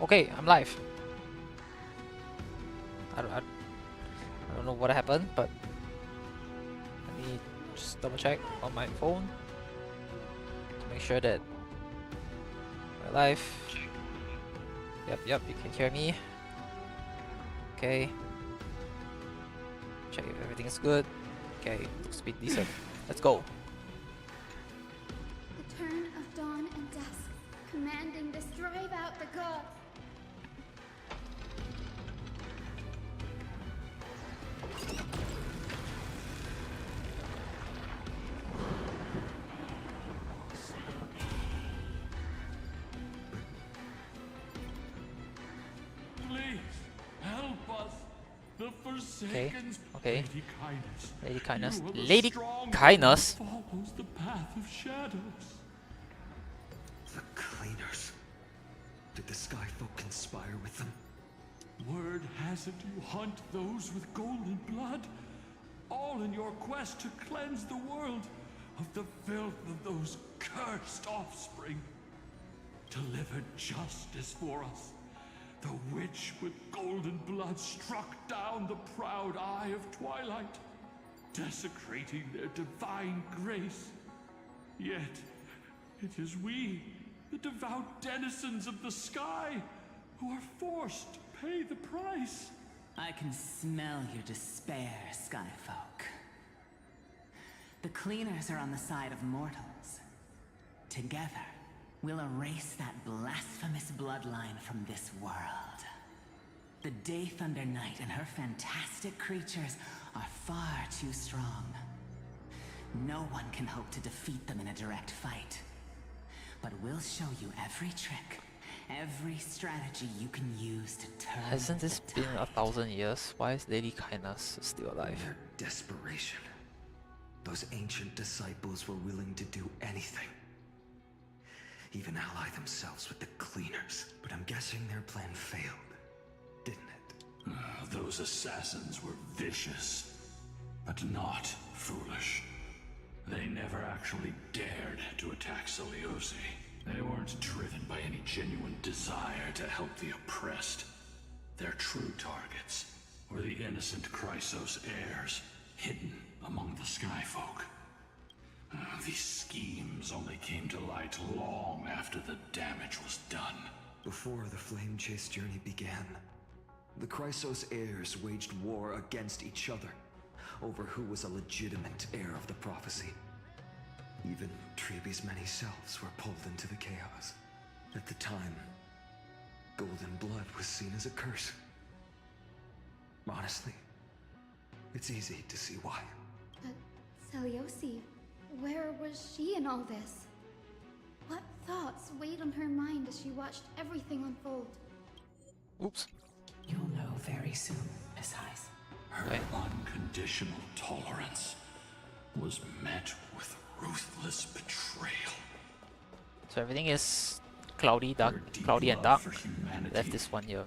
Okay, I'm live. I don't know what happened, but let me just double check on my phone to make sure that we're live. Yep, you can hear me. Okay. Check if everything is good. Okay, speed decent. Let's go. The turn of dawn and dusk, commanding this drive out the gods. Okay. Lady Kindness. Lady Kindness? follows the path of shadows. The cleaners. Did the Skyfolk conspire with them? Word has it you hunt those with golden blood, all in your quest to cleanse the world of the filth of those cursed offspring. Delivered justice for us. The witch with golden blood struck down the proud eye of twilight, desecrating their divine grace. Yet, it is we, the devout denizens of the sky, who are forced to pay the price. I can smell your despair, Skyfolk. The cleaners are on the side of mortals. Together, we'll erase that blasphemous bloodline from this world. The Day Thunder Knight and her fantastic creatures are far too strong. No one can hope to defeat them in a direct fight. But we'll show you every trick, every strategy you can use to turn. Hasn't this been 1,000 years? Why is Lady Kindness still alive? Their desperation. Those ancient disciples were willing to do anything. Even ally themselves with the cleaners. But I'm guessing their plan failed, didn't it? Those assassins were vicious, but not foolish. They never actually dared to attack Seliosi. They weren't driven by any genuine desire to help the oppressed. Their true targets were the innocent Chrysos heirs, hidden among the Skyfolk. These schemes only came to light long after the damage was done. Before the Flame Chase journey began, the Chrysos heirs waged war against each other over who was a legitimate heir of the prophecy. Even Trebi's many selves were pulled into the chaos. At the time, golden blood was seen as a curse. Honestly, it's easy to see why. But Seliosi, where was she in all this? What thoughts weighed on her mind as she watched everything unfold? Oops. You'll know very soon, Miss Heiss. Her unconditional tolerance was met with ruthless betrayal. So everything is cloudy, dark, Her deep cloudy and love dark. for humanity. Left this one here.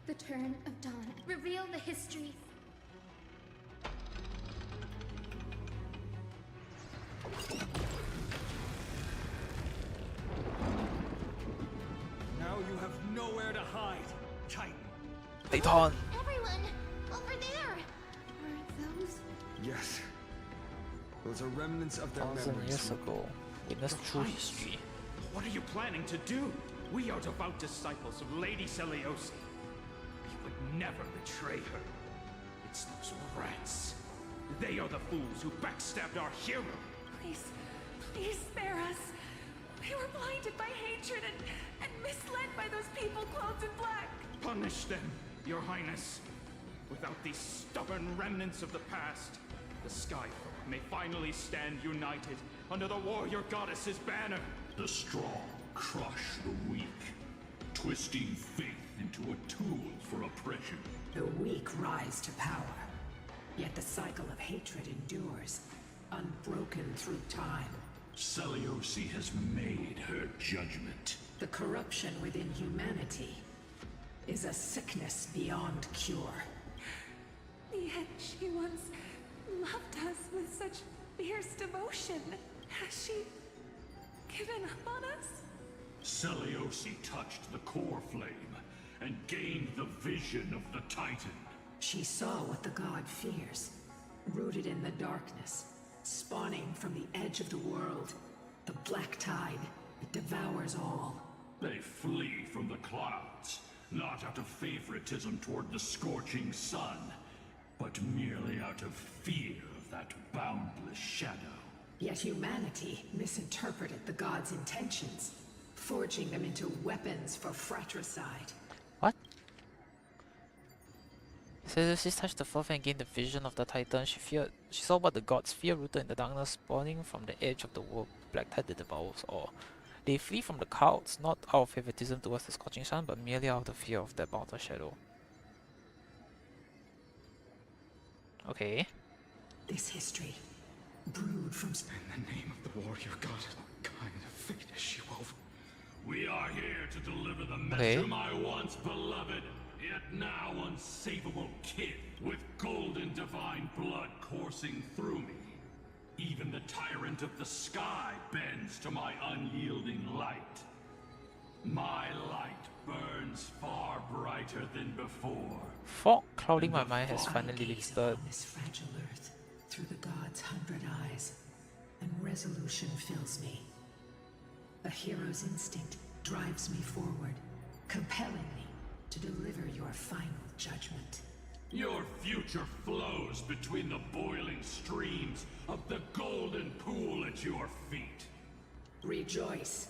The turn of dawn. Reveal the history. Now you have nowhere to hide, Titan. Titan! Everyone! Over there! Are those... Yes. Those are remnants of their 1,000 memories. years ago. Witness true history. What are you planning to do? We are devout disciples of Lady Seliosi. We would never betray her. It's those rats. They are the fools who backstabbed our hero. Please spare us. We were blinded by hatred and misled by those people clothed in black. Punish them, Your Highness. Without these stubborn remnants of the past, the Skyfolk may finally stand united under the warrior goddess's banner. The strong crush the weak, twisting faith into a tool for oppression. The weak rise to power, yet the cycle of hatred endures, unbroken through time. Seliosi has made her judgment. The corruption within humanity is a sickness beyond cure. Yet she once loved us with such fierce devotion. Has she given up on us? Seliosi touched the core flame, vision of the Titan. She saw what the god fears, rooted in the darkness, spawning from the edge of the world. The black tide, it devours all. They flee from the clouds, not out of favoritism toward the scorching sun, but merely out of fear of that boundless shadow. Yet humanity misinterpreted the gods' intentions, forging them into weapons for fratricide. What? Seleucus touched the fourth and gained the vision of the Titan. She saw what the gods fear, rooted in the darkness, spawning from the edge of the world. Black tide that devours all. They flee from the clouds, not out of favoritism towards the scorching sun, but merely out of fear of that boundless shadow. Okay. This history, brewed from... In the name of the warrior god, what kind of fate has she woven? We are here to deliver the message Okay. to my once beloved, yet now unsavable kid, with golden divine blood coursing through me. Even the tyrant of the sky bends to my unyielding light. My light burns far brighter than before. Fog clouding my mind has I finally gaze lifted. upon this fragile earth through the god's 100 eyes, and resolution fills me. A hero's instinct drives me forward, compelling me to deliver your final judgment. Your future flows between the boiling streams of the golden pool at your feet. Rejoice,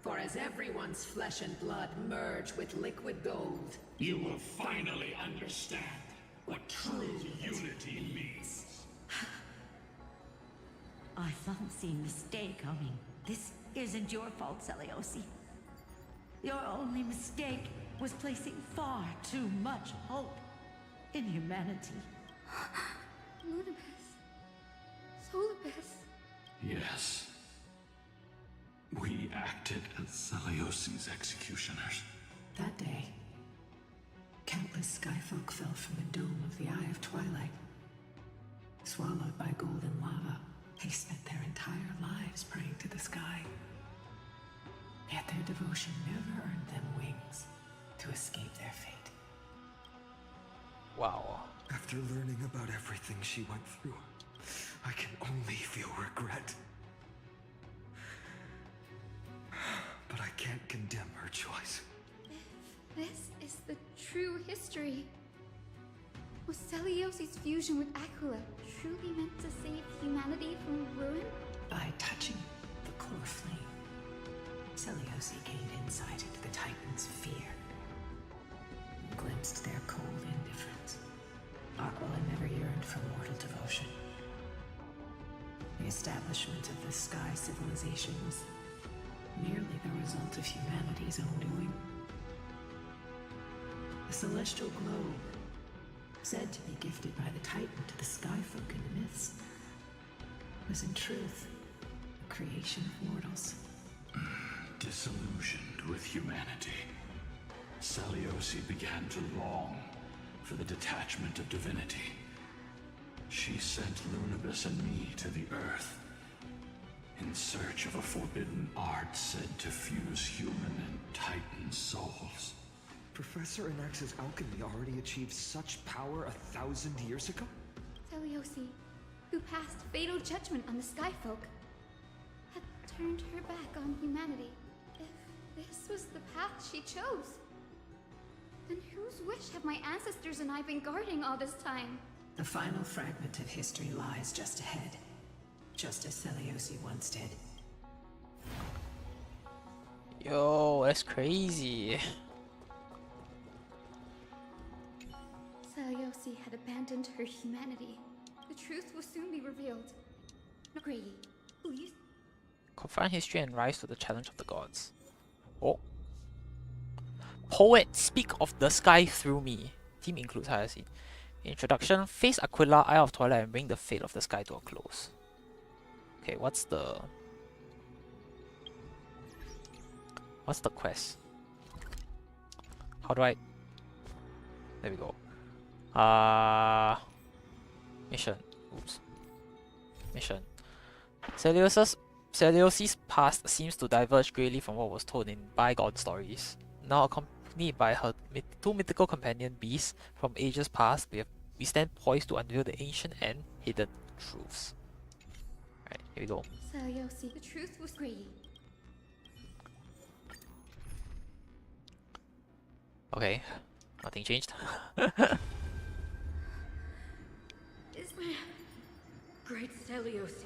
for as everyone's flesh and blood merge with liquid gold, You will finally understand what true unity means. I fancy mistake coming. This isn't your fault, Seleucus. Your only mistake was placing far too much hope in humanity. Lunibus. Solibus. Yes. We acted as Seleucus' executioners. that day, countless skyfolk fell from the dome of the Eye of Twilight. Swallowed by golden lava, they spent their entire lives praying to the sky. Yet their devotion never earned them wings to escape their fate. Wow. After learning about everything she went through, I can only feel regret. But I can't condemn her choice. This is the true history. Was Seleucus' fusion with Aquila truly meant to save humanity from ruin? By touching the core flame, Seleucus gained insight into the Titans' fear, and glimpsed their cold indifference. Aquila never yearned for mortal devotion. The establishment of the Sky Civilization was merely the result of humanity's own doing. The celestial globe, said to be gifted by the Titan to the skyfolk in the myths, was in truth a creation of mortals. Disillusioned with humanity, Seleucus began to long for the detachment of divinity. She sent Lunibus and me to the Earth in search of a forbidden art said to fuse human and Titan souls. Professor Anax's alchemy already achieved such power 1,000 years ago? Seleucus, who passed fatal judgment on the Skyfolk, had turned her back on humanity. If this was the path she chose, then whose wish have my ancestors and I been guarding all this time? The final fragment of history lies just ahead, just as Seleucus once did. Yo, that's crazy. Seleucus had abandoned her humanity. The truth will soon be revealed. Grady, please. Confront history and rise to the challenge of the gods. Oh. Poet, speak of the sky through me. Team includes Hayase. Introduction, face Aquila, Eye of Twilight, and bring the fate of the sky to a close. Okay, what's the quest? How do I... There we go. Mission. Oops. Mission. Seleucus' past seems to diverge greatly from what was told in bygone stories. Now accompanied by her two mythical companion beasts from ages past, we stand poised to unveil the ancient and hidden truths. Alright, here we go. Selyosi, the truth was Grady. Okay, nothing changed. Is my... Great Selyosi,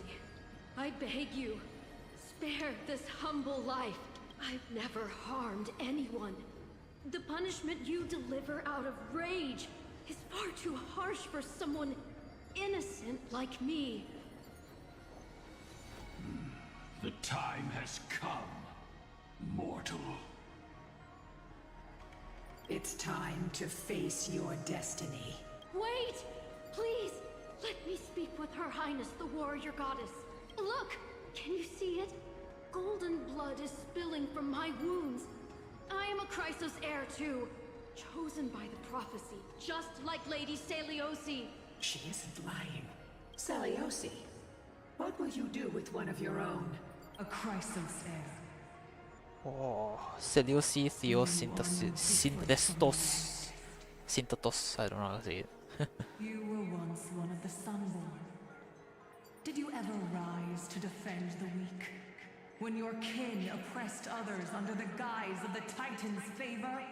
I beg you, spare this humble life. I've never harmed anyone. The punishment you deliver out of rage is far too harsh for someone innocent like me. The time has come, mortal. It's time to face your destiny. Wait! Please! Let me speak with Her Highness, the warrior goddess. Look! Can you see it? Golden blood is spilling from my wounds. I am a Chrysos heir too, chosen by the prophecy, just like Lady Selyosi. She isn't lying. Selyosi, what will you do with one of your own? A Chrysos heir. Oh, Seleuci Synthetos. I don't know how to say it. You were once one of the Sunborn. Did you ever rise to defend the weak? When your kin oppressed others under the guise of the Titan's favor?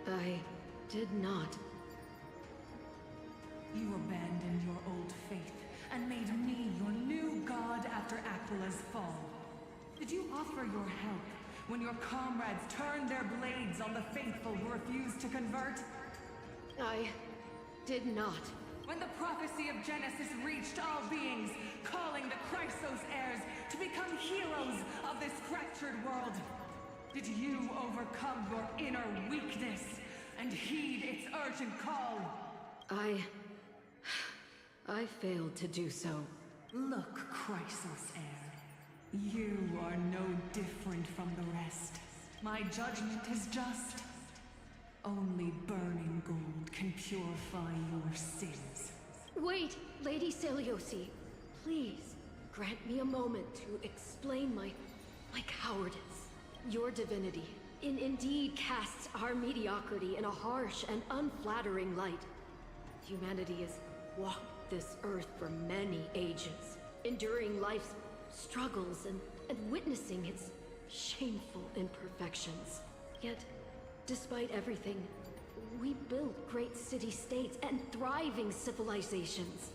I did not. You abandoned your old faith and made me your new god after Aquila's fall. Did you offer your help when your comrades turned their blades on the faithful who refused to convert? I did not. When the prophecy of Genesis reached all beings, calling the Chrysos heirs to become heroes of this fractured world, did you overcome your inner weakness and heed its urgent call? I failed to do so. Look, Chrysos heir, you are no different from the rest. My judgment is just. Only burning gold can purify your sins. Wait, Lady Selyosi. Please, grant me a moment to explain my cowardice. Your divinity indeed casts our mediocrity in a harsh and unflattering light. Humanity has walked this earth for many ages, enduring life's struggles and witnessing its shameful imperfections. Yet, despite everything, we built great city-states and thriving civilizations.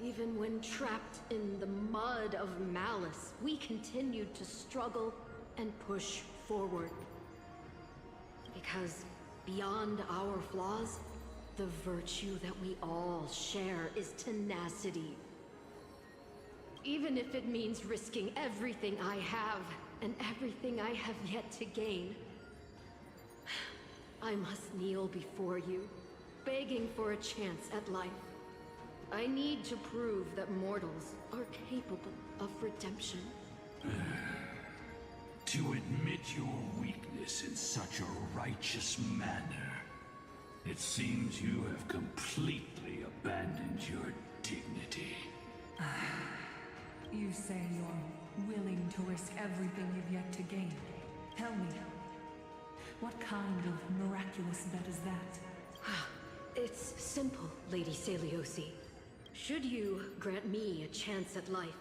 Even when trapped in the mud of malice, we continued to struggle and push forward. Because beyond our flaws, the virtue that we all share is tenacity. Even if it means risking everything I have and everything I have yet to gain. I must kneel before you, begging for a chance at life. I need to prove that mortals are capable of redemption. To admit your weakness in such a righteous manner, it seems you have completely abandoned your dignity. You say you're willing to risk everything you've yet to gain. Tell me, what kind of miraculous bet is that? It's simple, Lady Selyosi. Should you grant me a chance at life,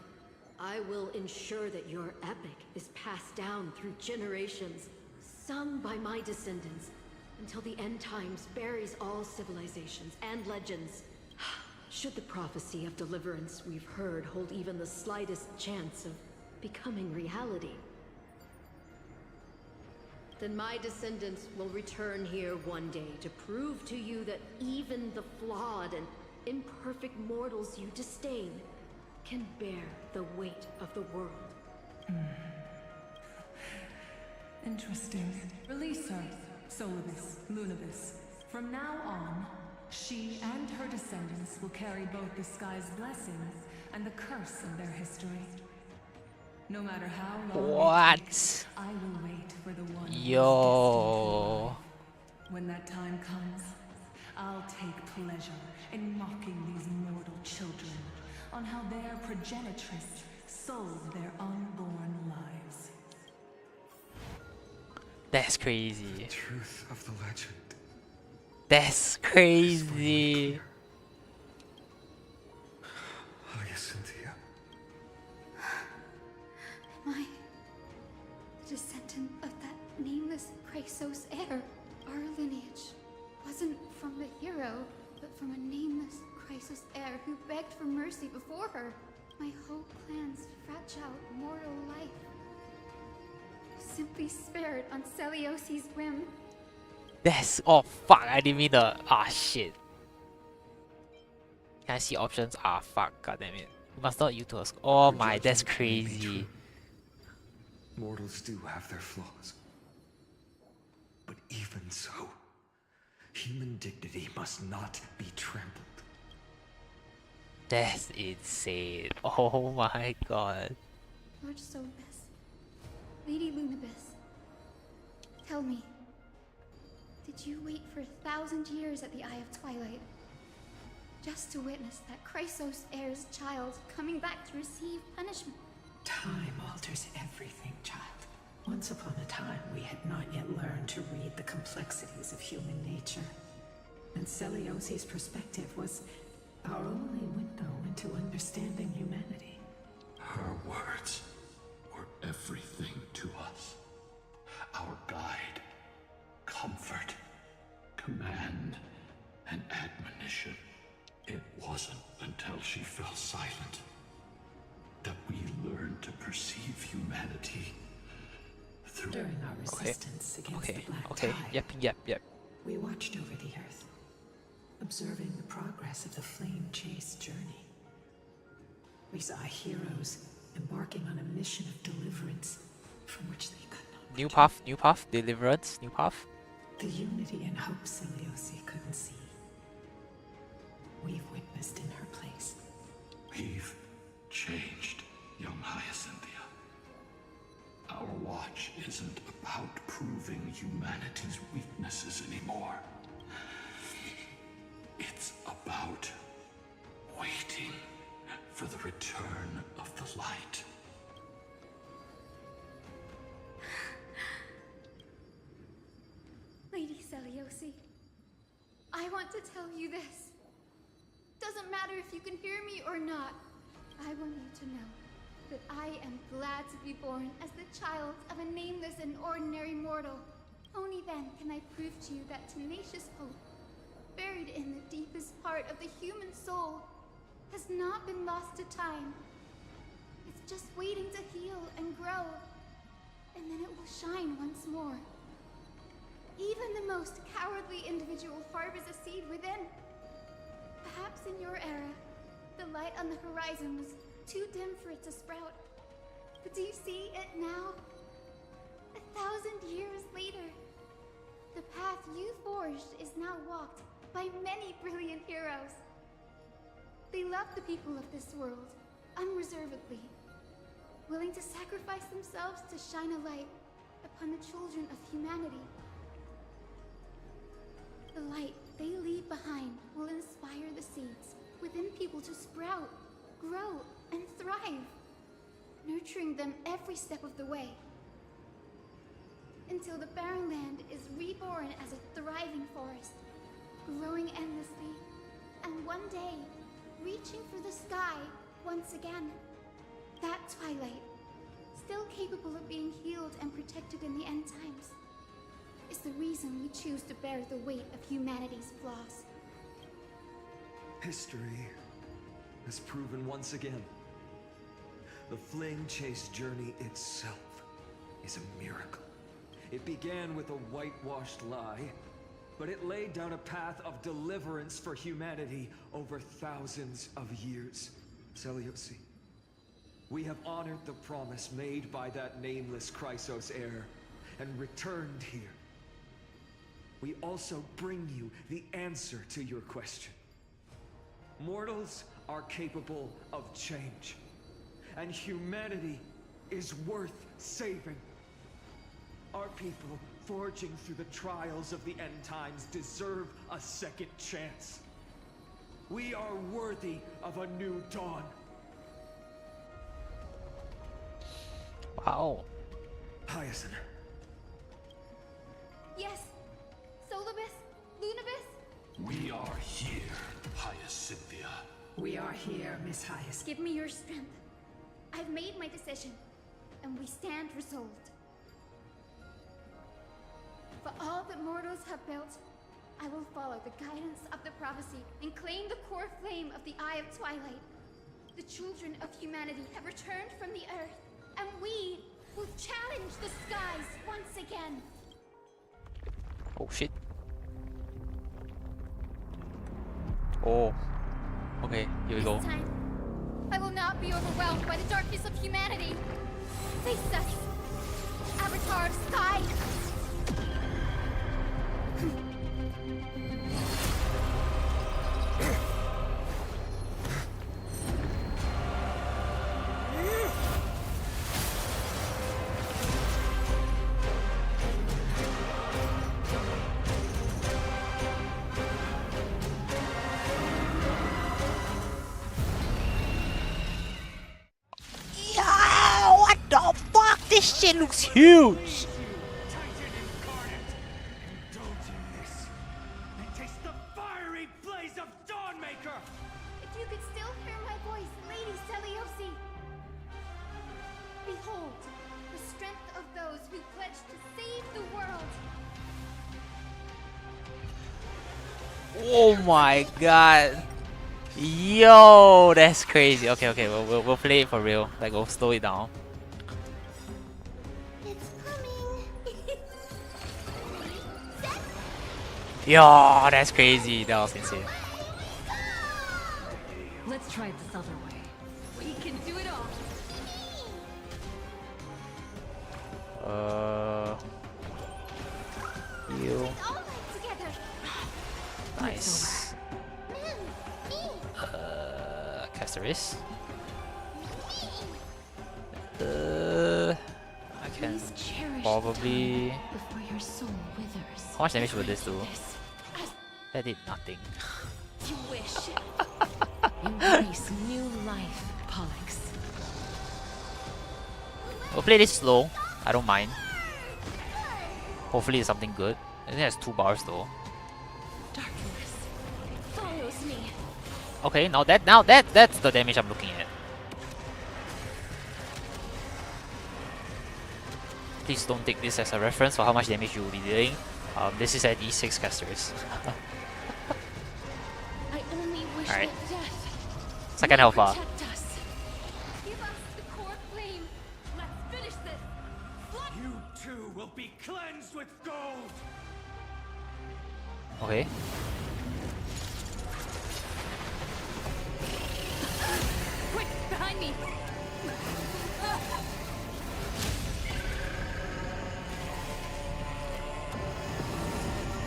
I will ensure that your epic is passed down through generations, sung by my descendants, until the end times buries all civilizations and legends. Should the prophecy of deliverance we've heard hold even the slightest chance of becoming reality, then my descendants will return here one day to prove to you that even the flawed and imperfect mortals you disdain can bear the weight of the world. Interesting. Release her, Solibus, Lunibus. From now on, she and her descendants will carry both the sky's blessings and the curse of their history. No matter how long What? it takes, I will wait for the one who is Yo. destined to thrive. When that time comes, I'll take pleasure in mocking these mortal children on how their progenitress sold their unborn lives. That's crazy. Truth of the legend. That's crazy. Hyacinthia. Am I the descendant of that nameless Chrysos heir? Our lineage wasn't from the hero, but from a nameless Chrysos heir who begged for mercy before her. My whole clan's fragile mortal life simply spared on Celiosi's whim. That's oh fuck! I didn't mean the shit. Can I see options? Fuck! God damn it! You must not use those. Oh Your my, that's judgment may be crazy. true. Mortals do have their flaws. But even so, human dignity must not be trampled. That's insane. Oh my god. Lord Solbus, Lady Lunabis, tell me, did you wait for 1,000 years at the Eye of Twilight just to witness that Chrysos heir's child coming back to receive punishment? Time alters everything, child. Once upon a time, we had not yet learned to read the complexities of human nature. And Celiosi's perspective was our only window into understanding humanity. Her words were everything to us. Our guide, comfort, command, and admonition. It wasn't until she fell silent that we learned to perceive humanity through... During our resistance against the Black Okay. Tide, Yep. we watched over the Earth, observing the progress of the Flame Chase journey. We saw heroes embarking on a mission of deliverance from which they could not New return. path, deliverance, new path. The unity and hope Celiosi couldn't see, we've witnessed in her place. We've changed, young Hyacinthia. Our watch isn't about proving humanity's weaknesses anymore. It's about waiting for the return of the light. Lady Celiosi, I want to tell you this. Doesn't matter if you can hear me or not. I want you to know that I am glad to be born as the child of a nameless and ordinary mortal. Only then can I prove to you that tenacious hope, buried in the deepest part of the human soul, has not been lost to time. It's just waiting to heal and grow, and then it will shine once more. Even the most cowardly individual harbors a seed within. Perhaps in your era, the light on the horizon was too dim for it to sprout. But do you see it now? 1,000 years later, the path you forged is now walked by many brilliant heroes. They love the people of this world, unreservedly, willing to sacrifice themselves to shine a light upon the children of humanity. The light they leave behind will inspire the seeds within people to sprout, grow, and thrive, nurturing them every step of the way, until the barren land is reborn as a thriving forest, growing endlessly, and one day, reaching for the sky once again. That twilight, still capable of being healed and protected in the end times, is the reason we choose to bear the weight of humanity's flaws. History has proven once again, the Flame Chase journey itself is a miracle. It began with a whitewashed lie, but it laid down a path of deliverance for humanity over thousands of years. Celiosi, we have honored the promise made by that nameless Chrysos heir and returned here. We also bring you the answer to your question. Mortals are capable of change, and humanity is worth saving. Our people, forging through the trials of the end times, deserve a second chance. We are worthy of a new dawn. Wow. Hyacinth, are here, Hyacinthia. We are here, Miss Hyacinth. Give me your strength. I've made my decision, and we stand resolved. For all that mortals have built, I will follow the guidance of the prophecy and claim the core flame of the Eye of Twilight. The children of humanity have returned from the earth, and we will challenge the skies once again. Oh shit. Oh. Okay, here we go. This time, I will not be overwhelmed by the darkness of humanity. Face us, Avatar of Sky. Yeah, what the fuck? This shit looks huge. Titan incarnate! Indulge in this, and taste the fiery blaze of Dawnmaker! If you could still hear my voice, Lady Seliosi. Behold, the strength of those who pledge to save the world. Oh my god. Yo, that's crazy. Okay, okay, we'll play it for real. Like, we'll slow it down. It's coming. Yo, that's crazy. That was insane. Let's try it this other way. We can do it all. You. All right together. Nice. Caceres. I can Please cherish probably. before your soul withers. How much damage would this do? That did nothing. You wish. Embrace new life, Pollux. We'll play this slow. I don't mind. Hopefully it's something good. I think it has 2 bars though. Darkness follows me. Okay, now that's the damage I'm looking at. Please don't take this as a reference for how much damage you will be dealing. This is at E6 casters. I only wish Alright. that death Second health bar. protect us. Give us the core flame. Let's finish this. You too will be cleansed with gold! Okay. Quick, behind me.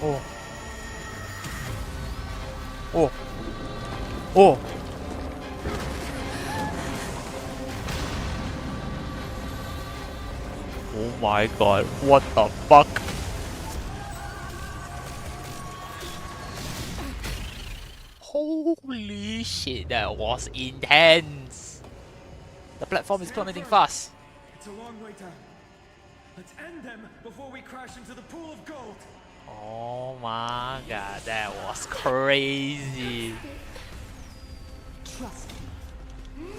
Oh. Oh. Oh. Oh my god, what the fuck? Holy shit, that was intense. The platform is plummeting fast. It's a long way down. Let's end them before we crash into the pool of gold. Oh my god, that was crazy. Trust me.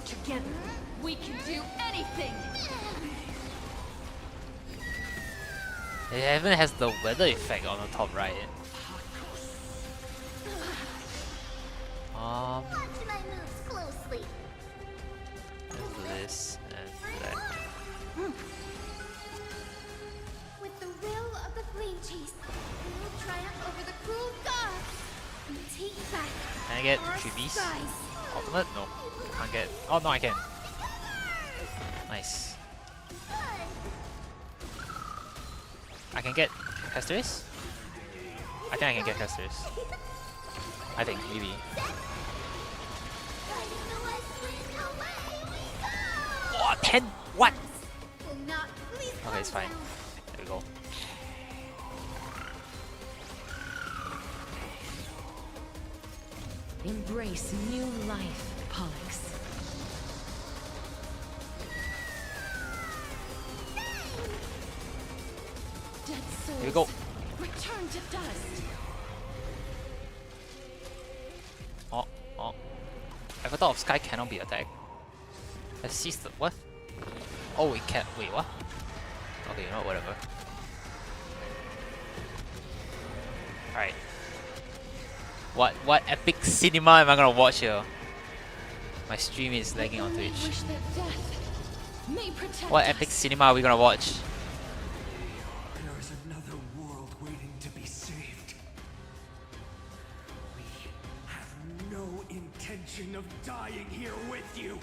Together, we can do anything. It even has the weather effect on the top right. Watch my moves closely. Let's do this and that. With the will of the flame chase, we will triumph over the cruel gods and take back Can I get our 3Bs? skies. Ultimate? No. Can't get. Oh no, I can. Nice. I can get Castoris? I think I can get Castoris. I think, maybe. Oh, 10! What? Will not please Okay, it's fine. There we go. Embrace new life, Pollux. Dead souls. Here we go. Return to dust. Avatar of Sky cannot be attacked. Let's see the what? Oh, it can't. Wait, what? Okay, you know, whatever. Alright. What epic cinema am I gonna watch here? My stream is lagging on Twitch. Wish that death may protect What us. epic cinema are we gonna watch? There is another world waiting to be saved. We have no intention of dying here with you.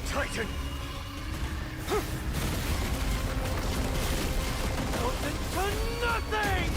Titan! To nothing!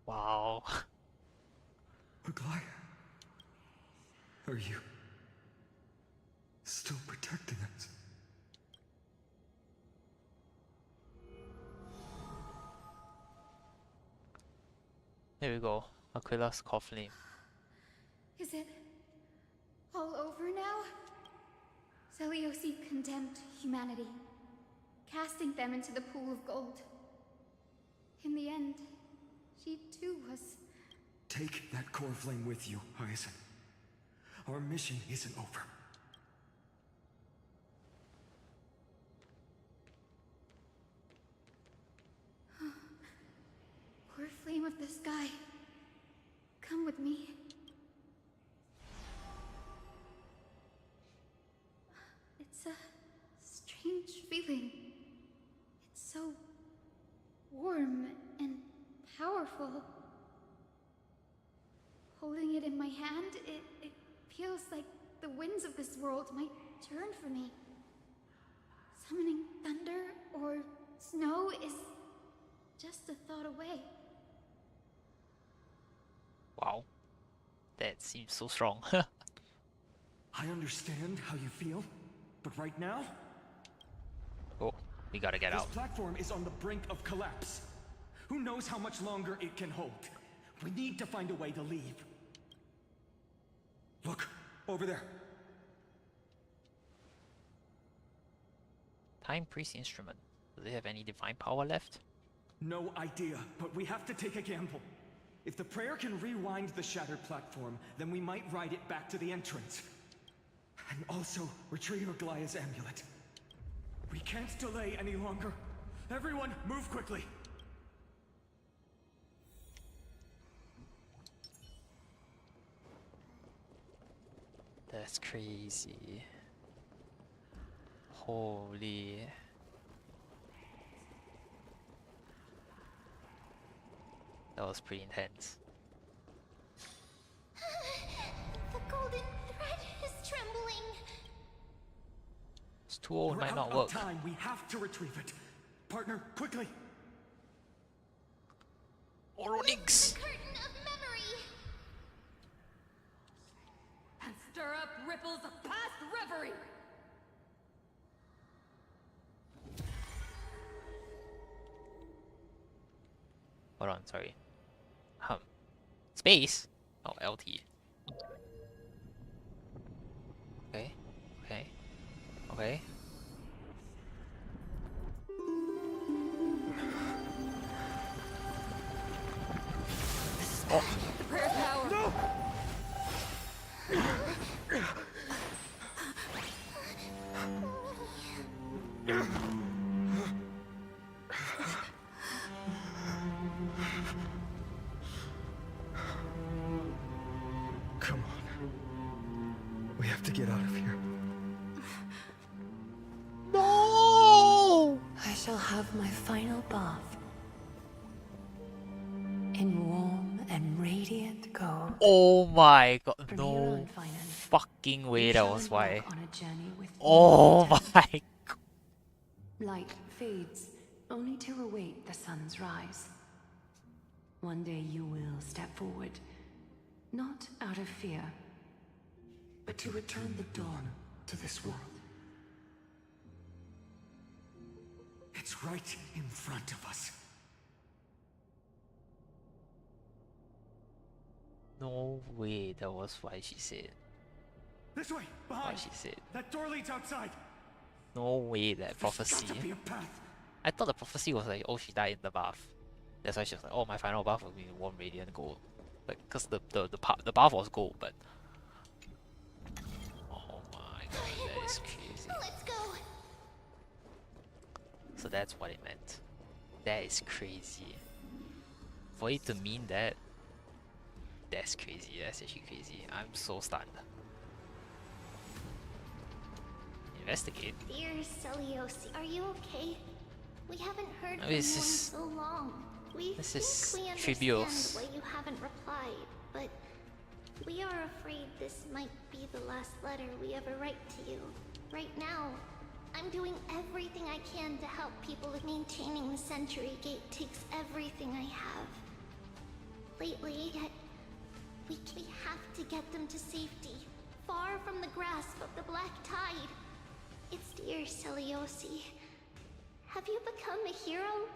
Wow. Aglaya, are you still protecting us? There we go. Aquila's coffin. Is it all over now? Seliosi condemned humanity, casting them into the pool of gold. In the end, she too was... Take that core flame with you, Hyacinth. Our mission isn't over. Poor flame of the sky. Come with me. It's a strange feeling. It's so warm and powerful. Holding it in my hand, it feels like the winds of this world might turn for me. Summoning thunder or snow is just a thought away. Wow. That seems so strong. I understand how you feel, but right now, Oh, we gotta get this out. platform is on the brink of collapse. Who knows how much longer it can hold? We need to find a way to leave. Look, over there. Time Priest Instrument. Do they have any divine power left? No idea, but we have to take a gamble. If the prayer can rewind the shattered platform, then we might ride it back to the entrance. And also retrieve Aglaya's amulet. We can't delay any longer. Everyone, move quickly. That's crazy. Holy. That was pretty intense. The golden thread is trembling. It's too old, We're might out not of work. time. We have to retrieve it. Partner, quickly. Oronix! Curtain of memory. And stir up ripples of past reverie. Hold on, sorry. Space? Oh, LT. Okay, okay, okay. The prayer's power. No! Come on. We have to get out of here. No! I shall have my final bath in warm and radiant gold. Oh my god, From here no on, Finan, fucking way you that shall was embark why. on a journey with me Oh eternally. my god. Light fades, only to await the sun's rise. One day you will step forward, not out of fear, but to return the dawn to this world. It's right in front of us. No way that was why she said. This way, Why behind. she said. That door leads outside. No way that prophecy. There's got to be a path. I thought the prophecy was like, oh, she died in the bath. That's why she was like, oh, my final bath will be warm radiant gold. Like, cause the bath was gold, but oh my god, that is crazy. Let's go. So that's what it meant. That is crazy. For it to mean that, that's crazy. That's actually crazy. I'm so stunned. Investigate. Dear Celiosi, are you okay? We haven't heard Oh, from you in this is- so long. We this think is we understand trivials. why you haven't replied, but we are afraid this might be the last letter we ever write to you. Right now, I'm doing everything I can to help people. Maintaining the Century Gate takes everything I have. Lately, yet we have to get them to safety, far from the grasp of the Black Tide. It's dear Celiosi. Have you become a hero?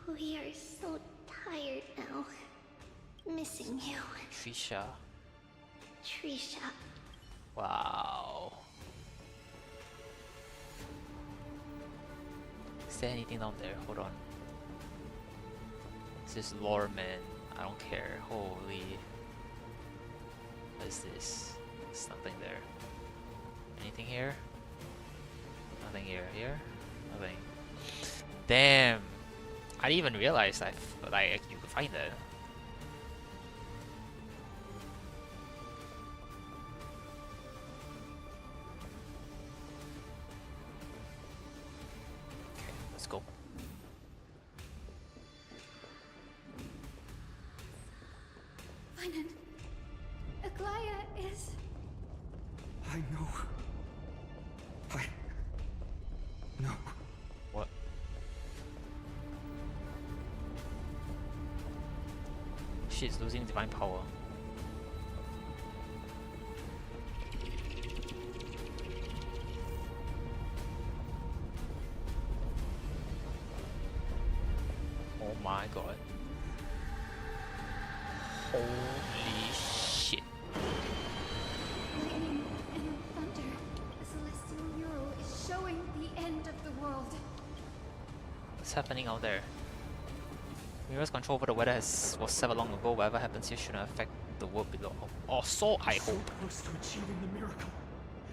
We are so tired now. Missing you, Trisha. Trisha. Wow. Is there anything down there? Hold on. This is Lorman. I don't care. Holy. What is this? There's nothing there. Anything here? Nothing here. Here? Nothing. Damn. I didn't even realize you could find that. Okay, let's go. Finan, Aglaya is... I know. No. What? She's losing divine power. Oh my god. Holy shit. Lightning and thunder. A celestial mural is showing the end of the world. What's happening out there? Mirror's control over the weather was severed long ago. Whatever happens here shouldn't affect the world below. Or so I So hope. close to achieving the miracle.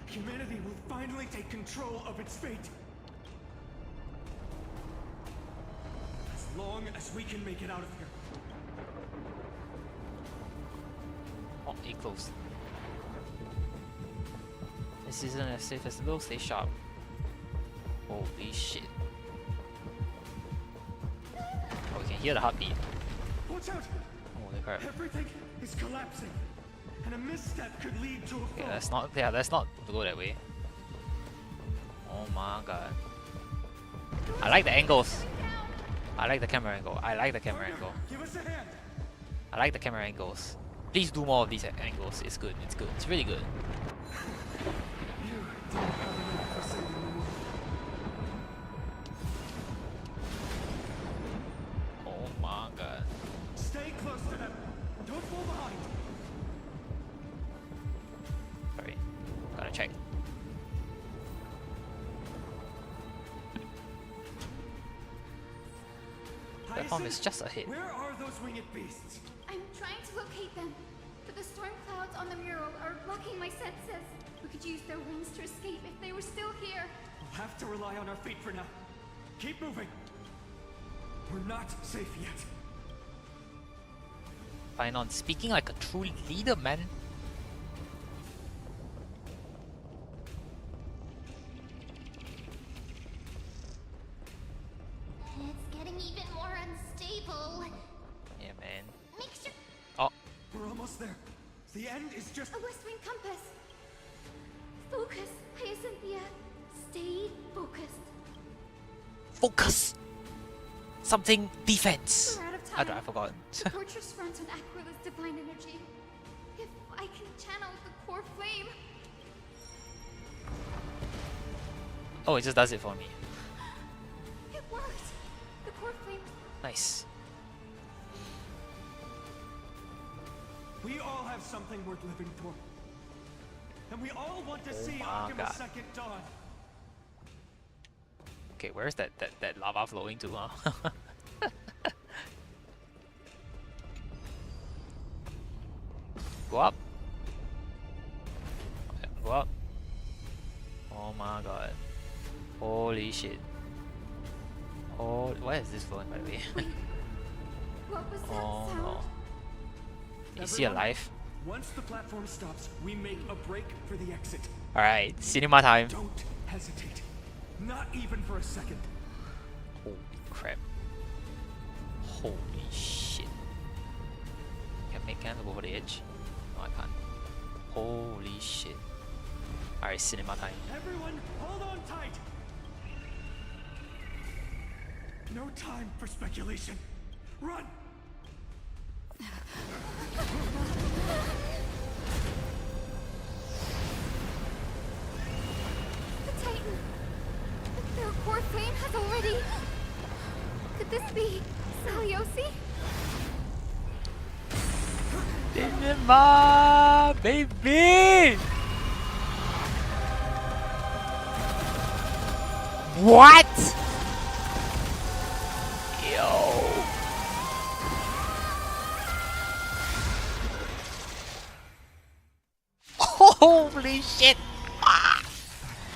Humanity will finally take control of its fate. As long as we can make it out of here. Oh, it closed. This isn't as safe as it looks. Stay sharp. Holy shit. Oh, we can hear the heartbeat. Watch out! Holy crap. Everything is collapsing, and a misstep could lead to a fall. Okay, let's not. Yeah, let's not go that way. Oh my god. I like the angles. I like the camera angle. I like the camera angle. Give us a hand. I like the camera angles. Please do more of these angles. It's good. It's good. It's really good. You didn't have enough for saving the world. Oh my god. Stay close to them. Don't fall behind. Sorry. Gotta check. Platform is just ahead. Where are those winged beasts? I'm trying to locate them, but the storm clouds on the mural are blocking my senses. We could use their wings to escape if they were still here. We'll have to rely on our feet for now. Keep moving. We're not safe yet. Fine on speaking like a true leader, man. almost there. The end is just... A West Wing compass! Focus, Hyacinthia. Stay focused. Focus! Something defense! We're out of I time. forgot. The fortress runs on Aquila's divine energy. If I can channel the core flame... Oh, it just does it for me. It worked! The core flame... Nice. We all have something worth living for. And we all want to see my Arkham God. a second dawn. Okay, where's that lava flowing to, huh? Go up. Go up. Oh my god. Holy shit. Oh, why is this flowing, by the way? What was that Oh sound? no. Is he Everyone, alive? Once the platform stops, we make a break for the exit. Alright, cinema time. Don't hesitate. Not even for a second. Holy crap. Holy shit. Can I go over the edge? No, I can't. Holy shit. Alright, cinema time. Everyone, hold on tight. No time for speculation. Run! The Titan! Their core flame has already... Could this be... Saliosi? Cinema, baby! What? Yo. Holy shit!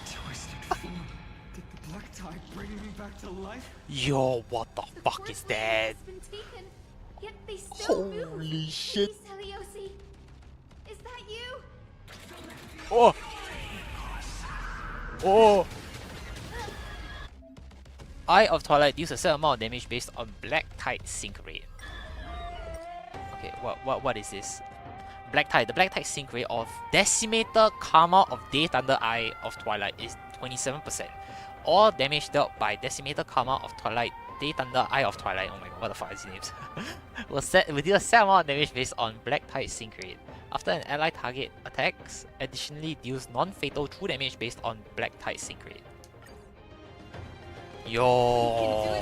Twisted form. Did the black tide bring me back to life? Yo, what the The fuck core is flame that? has been taken, yet they still move. Holy shit! Lady Saliosi, is that you? Oh! Oh! Eye of Twilight deals a certain amount of damage based on Black Tide Sync Rate. Okay, what is this? Black Tide. The Black Tide sync rate of Decimator Karma of Day Thunder Eye of Twilight is 27%. All damage dealt by Decimator Karma of Twilight, Day Thunder Eye of Twilight, oh my god, what the fuck is these names? will deal a set amount of damage based on Black Tide sync rate. After an ally target attacks, additionally deals non-fatal true damage based on Black Tide sync rate. Yo.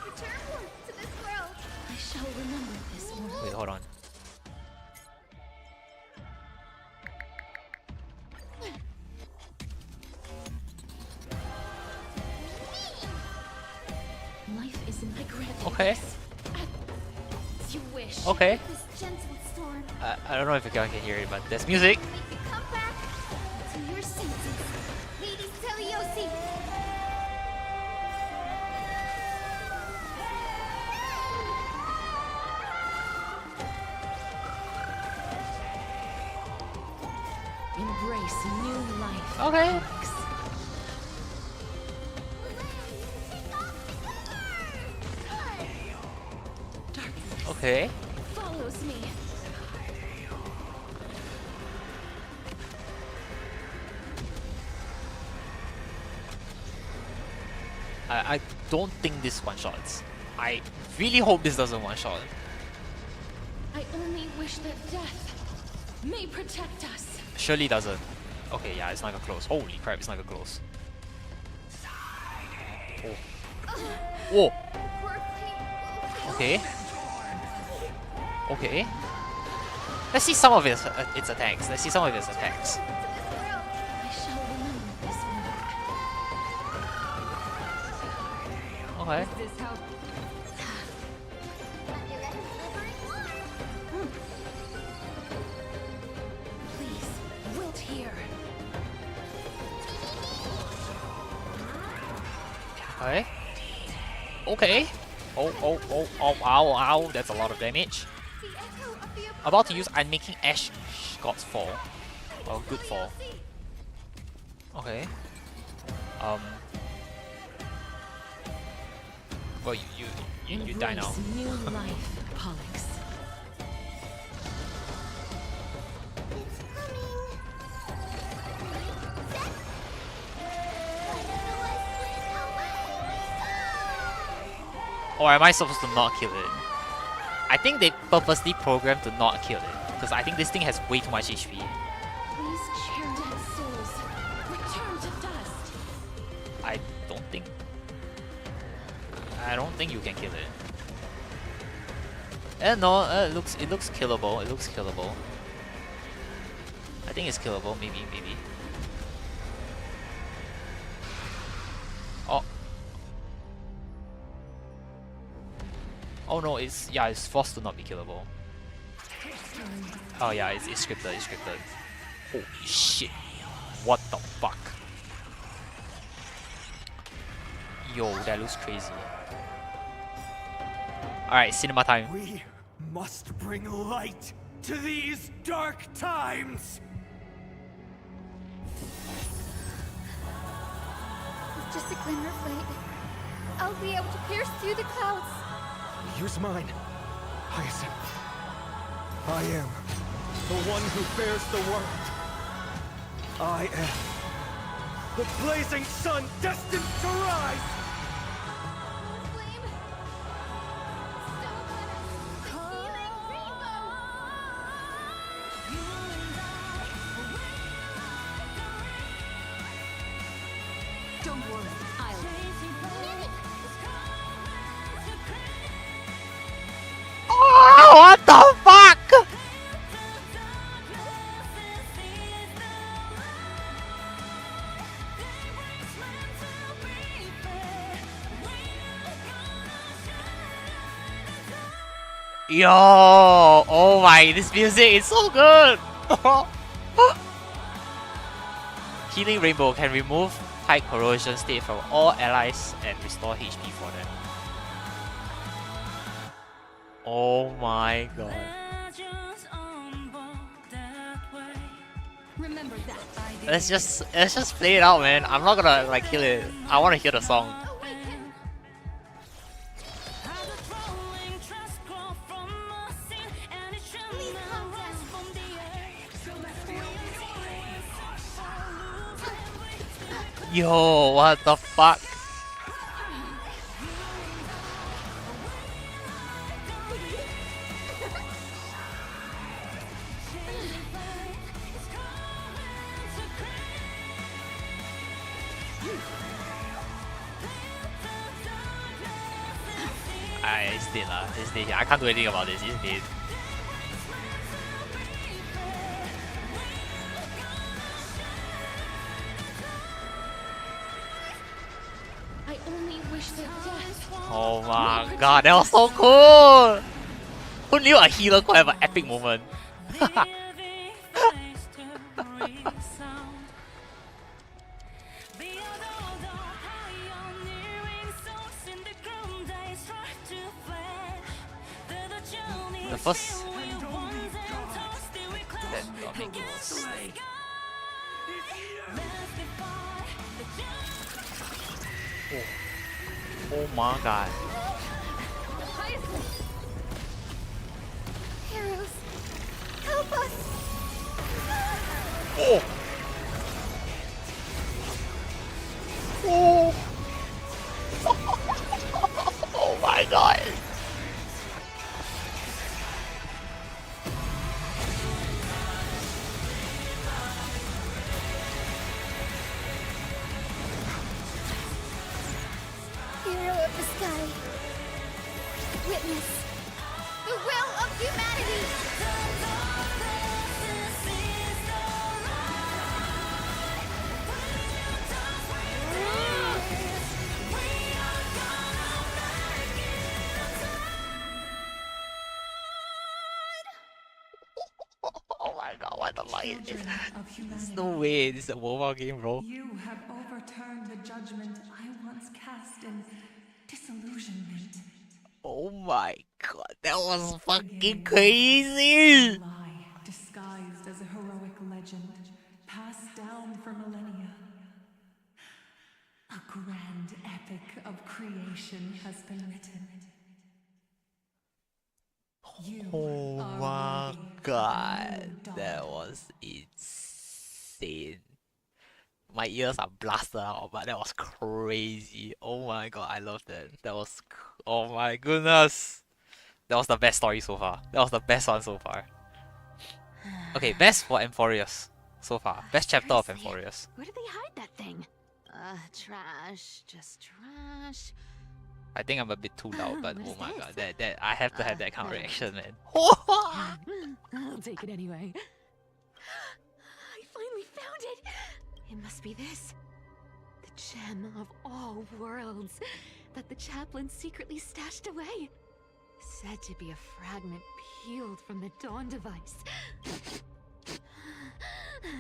Return to this world. I shall remember this one. Wait, hold on. Life is in my grip. Okay. As you wish. Okay. This gentle storm I don't know if you can hear it, but there's music. make you come back to your senses. Lady Saliosi. Embrace new life. Okay. Alex. Darkness Okay. follows me. I don't think this one-shots. I really hope this doesn't one-shot. I only wish that death may protect us. Surely doesn't. Okay, yeah, it's not gonna close. Holy crap, it's not gonna close. Oh. Whoa. Core flame will heal. Okay. Okay. Let's see some of its attacks. Let's see some of its attacks. To this world. I shall remember this one. Okay. Is this how... Please, wilt here. Okay. Okay. Oh, ow, ow. That's a lot of damage. The echo of the About to use I'm making Ash God's fall. Oh, good fall. Saliosi. Okay. Well, you die now. Embrace new life, Pollux. Or am I supposed to not kill it? I think they purposely programmed to not kill it, because I think this thing has way too much HP. Please cheer dead souls. Return to dust. I don't think you can kill it. No, it looks killable. It looks killable. I think it's killable. Maybe. Oh. Oh no, it's forced to not be killable. Oh yeah, it's scripted. Holy shit! What the fuck? Yo, that looks crazy. Alright, cinema time. We must bring light to these dark times! With just a glimmer of light, I'll be able to pierce through the clouds. Use mine, Hyacinth. I am the one who bears the world. I am the blazing sun destined to rise! Flame! Stone! The healing rainbow! Don't worry, I'll... Oh, what the fuck? Yo, oh my, this music is so good. Healing Rainbow can remove high corrosion state from all allies and restore HP for them. Oh my god. Remember that. Let's just play it out, man. I'm not gonna like kill it. I wanna hear the song. Awaken! Please calm down. Yo, what the fuck? It's dead lah. It's dead. I can't do anything about this. It's dead. I only wish that death... Oh my god, that was so cool! Who knew a healer could have an epic moment? The first... That got me close. Oh my god. Heroes, help us! Oh! Oh! Oh my god! Hero of the sky, witness the will of humanity! Oh my god, what the fuck is this? Children of There's humanity. no way this is a mobile game, bro. You have overturned the judgment I once cast in disillusionment. Oh my god, that was fucking crazy! A lie disguised as a heroic legend, passed down for millennia. A grand epic of creation has been written. You Oh are my worthy of a god, new dawn. that was insane. My ears are blasted out, but that was crazy. Oh my god, I love that. That was, oh my goodness. That was the best story so far. That was the best one so far. Okay, best for Amphorius so far. Best chapter of Seriously, Amphorius. where did they hide that thing? Trash. Just trash. I think I'm a bit too loud, but What oh is my this? god, that I have to have that kind of never reaction, man. I'll take it anyway. I finally found it! It must be this. The gem of all worlds that the chaplain secretly stashed away. Said to be a fragment peeled from the Dawn device.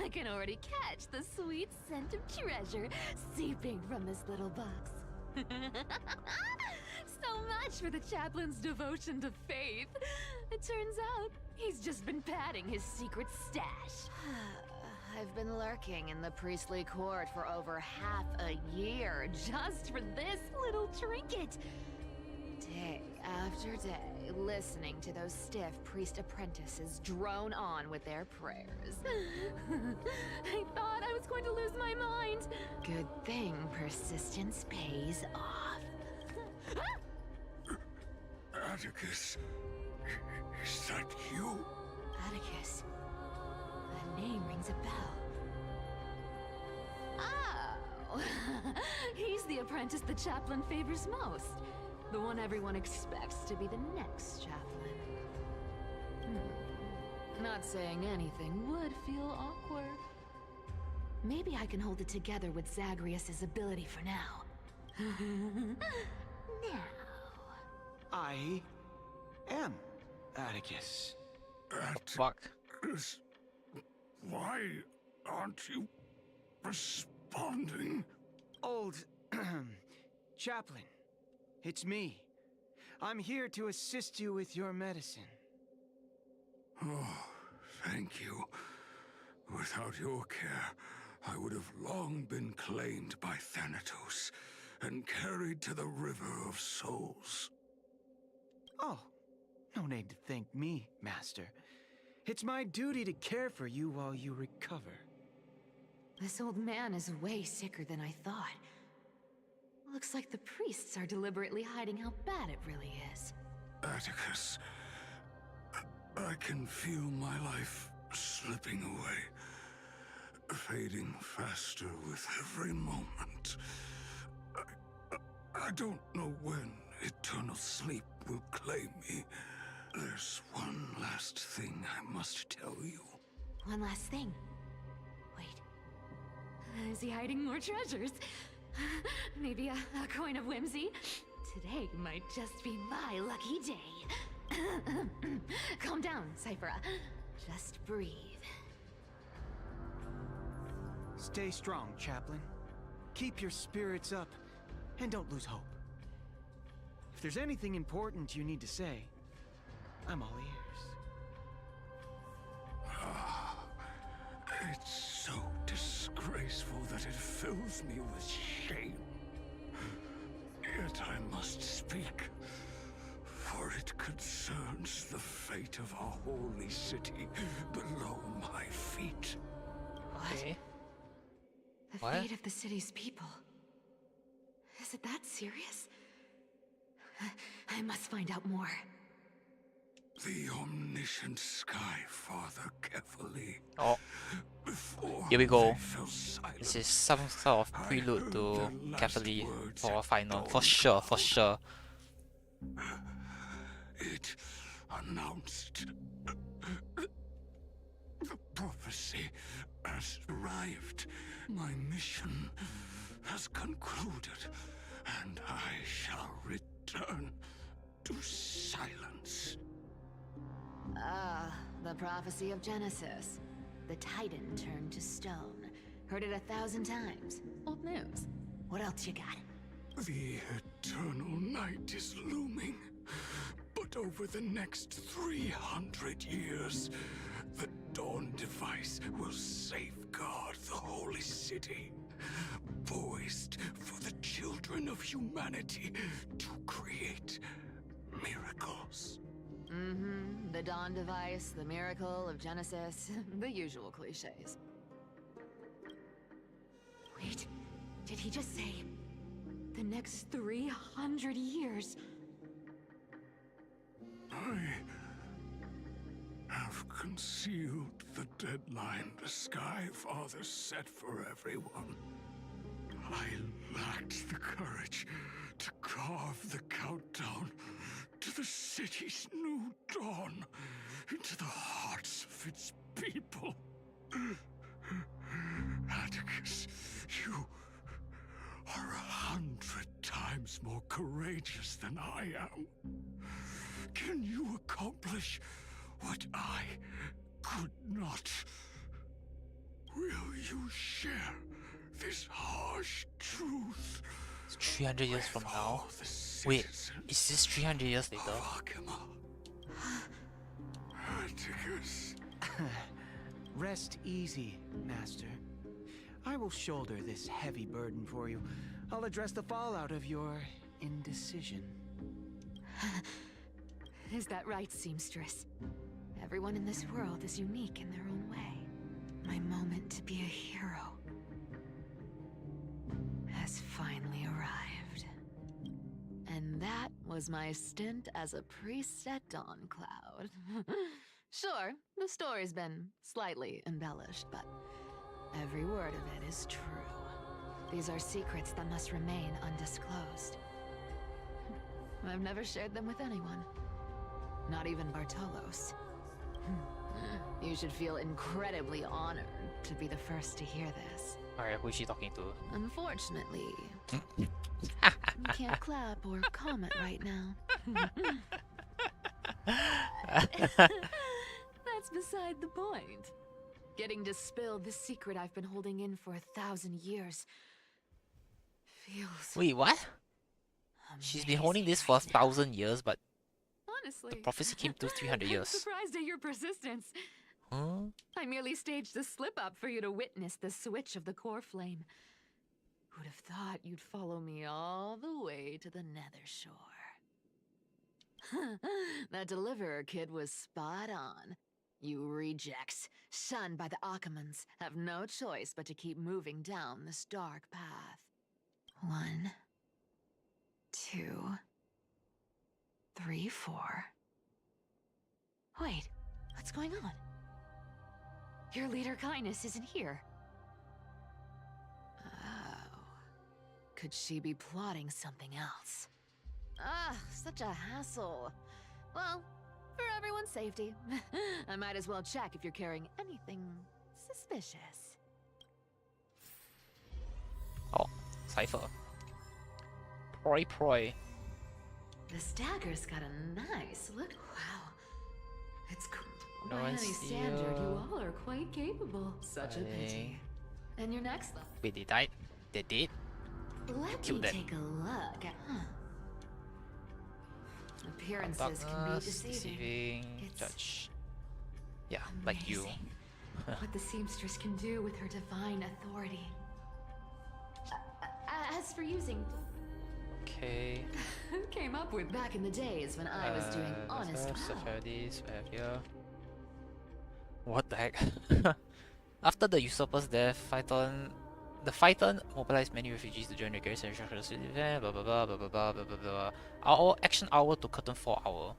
I can already catch the sweet scent of treasure seeping from this little box. So much for the chaplain's devotion to faith. It turns out he's just been padding his secret stash. I've been lurking in the priestly court for over half a year just for this little trinket. Day after day, listening to those stiff priest apprentices drone on with their prayers. I thought I was going to lose my mind. Good thing persistence pays off. Atticus, is that you? Atticus. That name rings a bell. Oh! He's the apprentice the chaplain favors most. The one everyone expects to be the next chaplain. Not saying anything would feel awkward. Maybe I can hold it together with Zagreus's ability for now. Now. I am Atticus. Fuck. Atticus, why aren't you responding? Old chaplain, it's me. I'm here to assist you with your medicine. Oh, thank you. Without your care, I would have long been claimed by Thanatos and carried to the River of Souls. Oh, no need to thank me, Master. It's my duty to care for you while you recover. This old man is way sicker than I thought. Looks like the priests are deliberately hiding how bad it really is. Atticus, I can feel my life slipping away, fading faster with every moment. I don't know when eternal sleep will claim me. There's one last thing I must tell you. One last thing. Wait. Is he hiding more treasures? Maybe a coin of whimsy? Today might just be my lucky day. Calm down, Cyphera. Just breathe. Stay strong, chaplain. Keep your spirits up, and don't lose hope. If there's anything important you need to say, I'm all ears. It's so disgraceful that it fills me with shame. Yet I must speak, for it concerns the fate of our holy city below my feet. Okay. The What? fate of the city's people. Is it that serious? I must find out more. The omniscient Sky Father carefully. Oh, Before here we go. they fell silent, this is some sort of I prelude heard to their last Catholic words for a at final. dawn. For sure, for sure. It announced the prophecy has arrived. My mission has concluded, and I shall return to silence. Ah, the prophecy of Genesis. The Titan turned to stone. Heard it 1,000 times. Old news. What else you got? The eternal night is looming, but over the next 300 years, the Dawn device will safeguard the holy city, poised for the engine of humanity to create miracles. Mm-hmm. The dawn device, the miracle of Genesis, the usual cliches. Wait, did he just say the next 300 years? I have concealed the deadline the Sky Father set for everyone. I lacked the courage to carve the countdown to the city's new dawn into the hearts of its people. Atticus, you are 100 times more courageous than I am. Can you accomplish what I could not? Will you share this harsh truth? It's 300 years from now. Wait, is this 300 years later? Atticus. Rest easy, Master. I will shoulder this heavy burden for you. I'll address the fallout of your indecision. Is that right, seamstress? Everyone in this world is unique in their own way. My moment to be a hero has finally arrived. And that was my stint as a priest at Dawn Cloud. Sure, the story's been slightly embellished, but every word of it is true. These are secrets that must remain undisclosed. I've never shared them with anyone. Not even Bartolos. You should feel incredibly honored to be the first to hear this. Alright, who is she talking to? Unfortunately, you can't clap or comment right now. That's beside the point. Getting to spill the secret I've been holding in for 1,000 years feels... Wait, what? She's been holding this for 1,000 years, but Honestly, the prophecy came to 300 I'm years. surprised at your persistence. Huh? I merely staged a slip-up for you to witness the switch of the core flame. Who'd have thought you'd follow me all the way to the Nether Shore? That deliverer kid was spot on. You rejects, shunned by the Akamans, have no choice but to keep moving down this dark path. 1, 2, 3, 4. Wait, what's going on? Your leader Kindness isn't here. Oh. Could she be plotting something else? Ah, such a hassle. Well, for everyone's safety, I might as well check if you're carrying anything suspicious. Oh, Cypher. Proi. This dagger's got a nice look. Wow. It's cool. No By one any standard, you steal. all are quite capable. Such a pity. And your next level. Wait, they died? They did? Let Kill me them. take a look. Appearances can be Darkness, deceiving. It's judge. Yeah, like you. amazing what the seamstress can do with her divine authority. As for using... Okay. Who came up with back in the days when I was doing honest Stuff math? like this, here. What the heck? After the usurper's death, the Phaeton mobilized many refugees to join the garrison and structure the city. Blah blah blah blah blah blah blah blah blah. Our action hour to curtain 4 hour.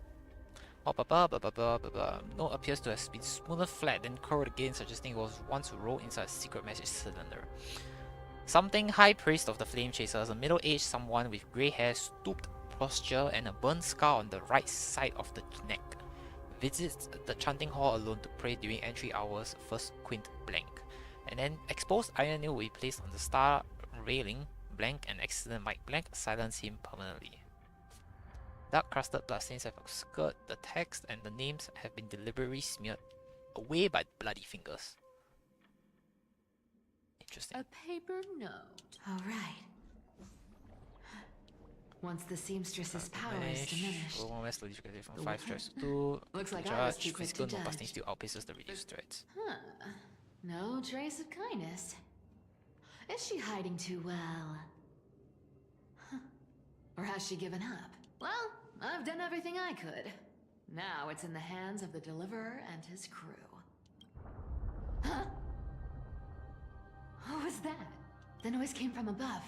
Blah blah blah blah blah blah blah blah. Note appears to have been smoother flat then curled again, suggesting it was once rolled inside a secret message cylinder. Something high praised of the flame chasers, a middle-aged someone with grey hair, stooped posture, and a burn scar on the right side of the neck. Visits the chanting hall alone to pray during entry hours, first quint blank. And then exposed iron nail will be placed on the star railing, blank, and accident might blank silence him permanently. Dark crusted bloodstains have obscured the text, and the names have been deliberately smeared away by bloody fingers. Interesting. A paper note. All right. Once the seamstress's power is diminished, Roll 1 west slowly from The 5 what? strikes to 2. Looks like I Judge, was too quick to physical no busting judge. still outpaces the reduced threats. Huh. No trace of kindness. Is she hiding too well? Huh. Or has she given up? Well, I've done everything I could. Now it's in the hands of the Deliverer and his crew. Huh? What was that? The noise came from above.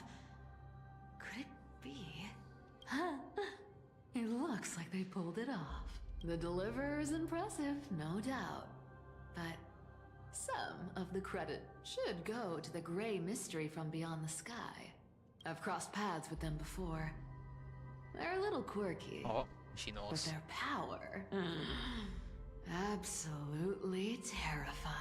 Could it be? Huh? It looks like they pulled it off. The Deliverer is impressive, no doubt. But some of the credit should go to the gray mystery from beyond the sky. I've crossed paths with them before. They're a little quirky. Oh, she But knows. their power... absolutely terrifying.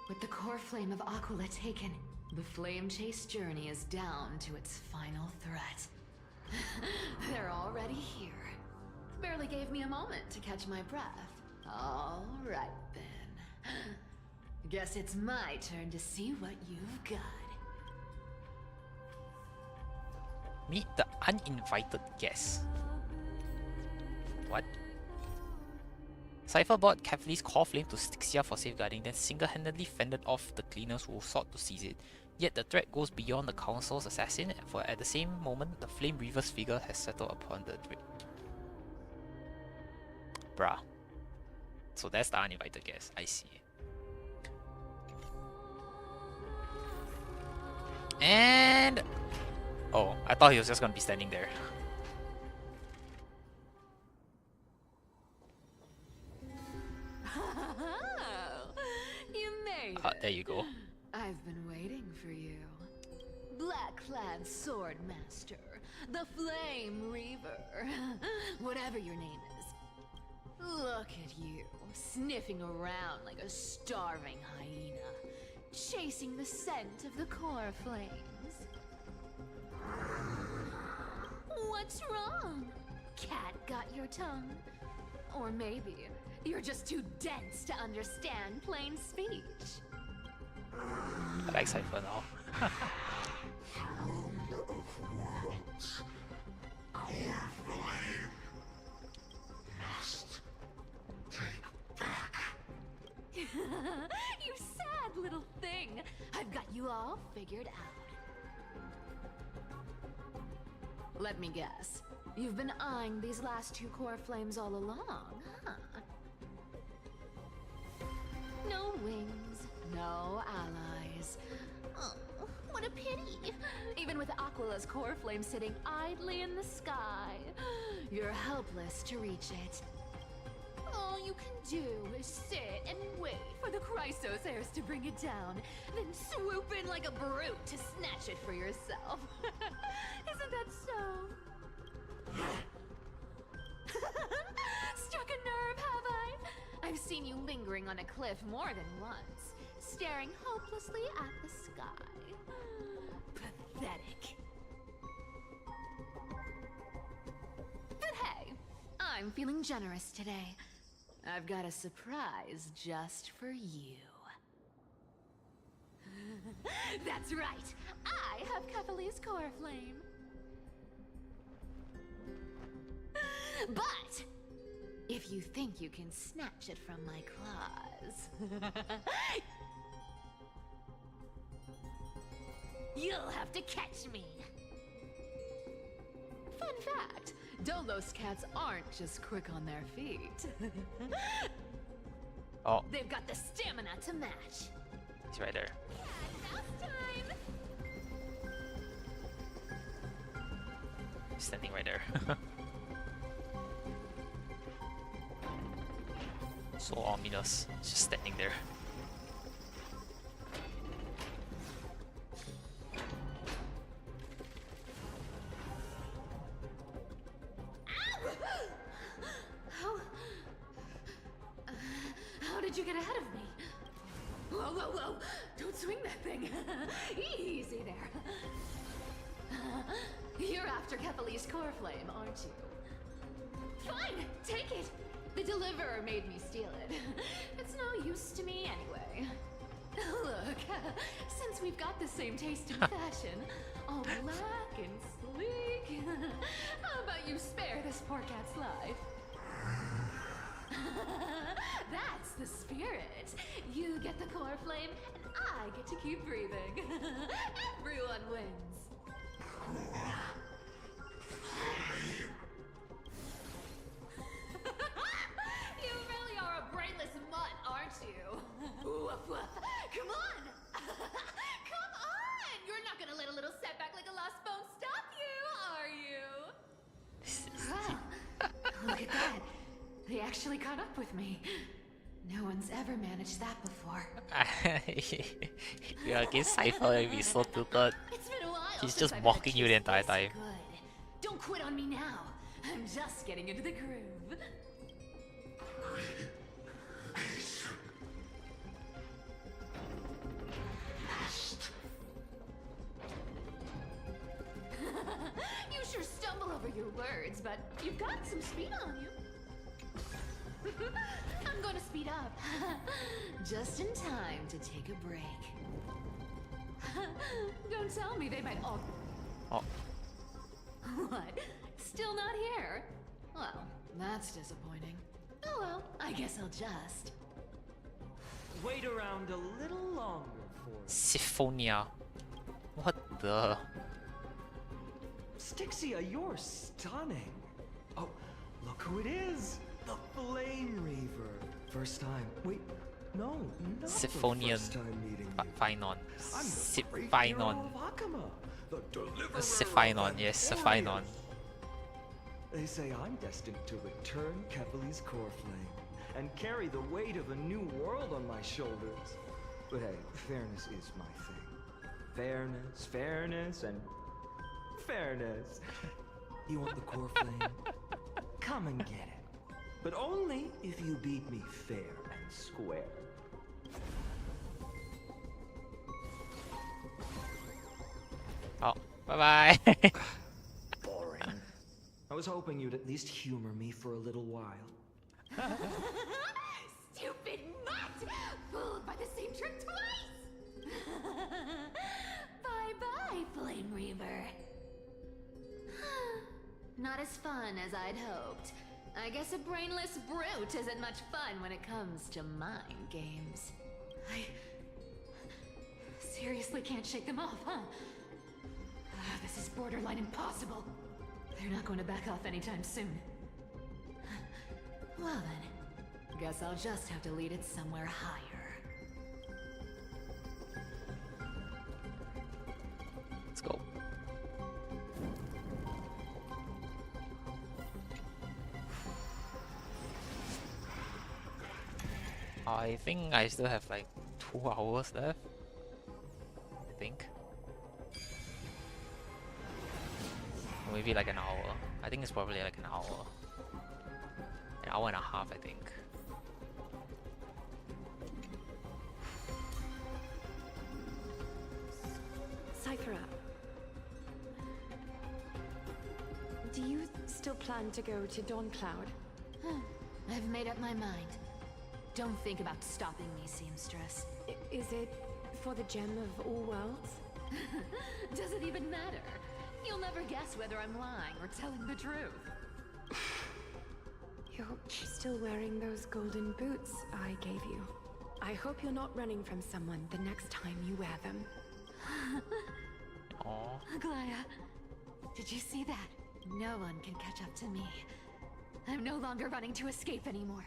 With the core flame of Aquila taken, the flame chase journey is down to its final threat. They're already here. Barely gave me a moment to catch my breath. All right then. Guess it's my turn to see what you've got. Meet the uninvited guest. What? Cypher bought Cavalry's core flame to Styxia for safeguarding, then single-handedly fended off the cleaners who sought to seize it. Yet the threat goes beyond the Council's assassin, for at the same moment, the Flame Reaver's figure has settled upon the drink. Bruh. So that's the uninvited guest, I see. And... oh, I thought he was just gonna be standing there. You made it. There you go. I've been waiting for you. Black-clad sword master, the Flame Reaver, whatever your name is. Look at you, sniffing around like a starving hyena, chasing the scent of the core flames. What's wrong? Cat got your tongue? Or maybe you're just too dense to understand plain speech. I like Cypher now. You sad little thing. I've got you all figured out. Let me guess. You've been eyeing these last two core flames all along, huh? No wings, no allies. Oh, what a pity. Even with Aquila's core flame sitting idly in the sky, you're helpless to reach it. All you can do is sit and wait for the Chrysos heirs to bring it down, then swoop in like a brute to snatch it for yourself. Isn't that so? Struck a nerve, have I? I've seen you lingering on a cliff more than once, staring hopelessly at the sky. Pathetic. But hey, I'm feeling generous today. I've got a surprise just for you. That's right! I have Kefali's core flame. But if you think you can snatch it from my claws, you'll have to catch me. Fun fact, Dolos cats aren't just quick on their feet. Oh, They've got the stamina to match. he's right there. Mouse time! He's standing right there. So ominous, just standing there. How did you get ahead of me? Whoa, whoa, whoa! Don't swing that thing! Easy there. You're after Kefali's core flame, aren't you? Fine, take it! The Deliverer made me steal it. It's no use to me anyway. Look, since we've got the same taste in fashion, all black and sleek, how about you spare this poor cat's life? That's the spirit. You get the core flame, and I get to keep breathing. Everyone wins. Come on! Come on! You're not gonna let a little setback like a lost bone stop you, are you? Wow. Look at that. They actually caught up with me. No one's ever managed that before. Yeah, I guess Cypher will be so tilted. It's been a while. He's since just I've mocking had a you the taste entire this time. Good. Don't quit on me now. I'm just getting into the groove. You sure stumble over your words, but you've got some speed on you. I'm gonna speed up. Just in time to take a break. Don't tell me they might all... Oh. What? Still not here? Well, that's disappointing. Oh well, I guess I'll just... Wait around a little longer for it. Symphonia. What the? Stixia, you're stunning. Oh, look who it is. The Flame Reaver. First time. Wait, no, not Symphonia. the first time meeting you. Finon. I'm the great hero Symphinon. of Akama, the deliverer Symphinon, of yes, Emporium. Symphinon. They say I'm destined to return Kepali's core flame and carry the weight of a new world on my shoulders. But hey, fairness is my thing. Fairness, and fairness. You want the core flame? Come and get it. But only if you beat me fair and square. Oh, bye bye. Boring. I was hoping you'd at least humor me for a little while. Stupid mutt! Fooled by the same trick twice! Bye-bye, Flame Reaver. Not as fun as I'd hoped. I guess a brainless brute isn't much fun when it comes to mind games. I seriously can't shake them off, huh? This is borderline impossible. They're not going to back off anytime soon. Well then, guess I'll just have to lead it somewhere higher. Let's go. I think I still have like 2 hours left. I think. Or maybe like an hour. I think it's probably like an hour. An hour and a half, I think. Cypher up. Do you still plan to go to Dawn Cloud? I've made up my mind. Don't think about stopping me, seamstress. Is it for the gem of all worlds? Does it even matter? You'll never guess whether I'm lying or telling the truth. You're still wearing those golden boots I gave you. I hope you're not running from someone the next time you wear them. Aww. Aglaya, did you see that? No one can catch up to me. I'm no longer running to escape anymore.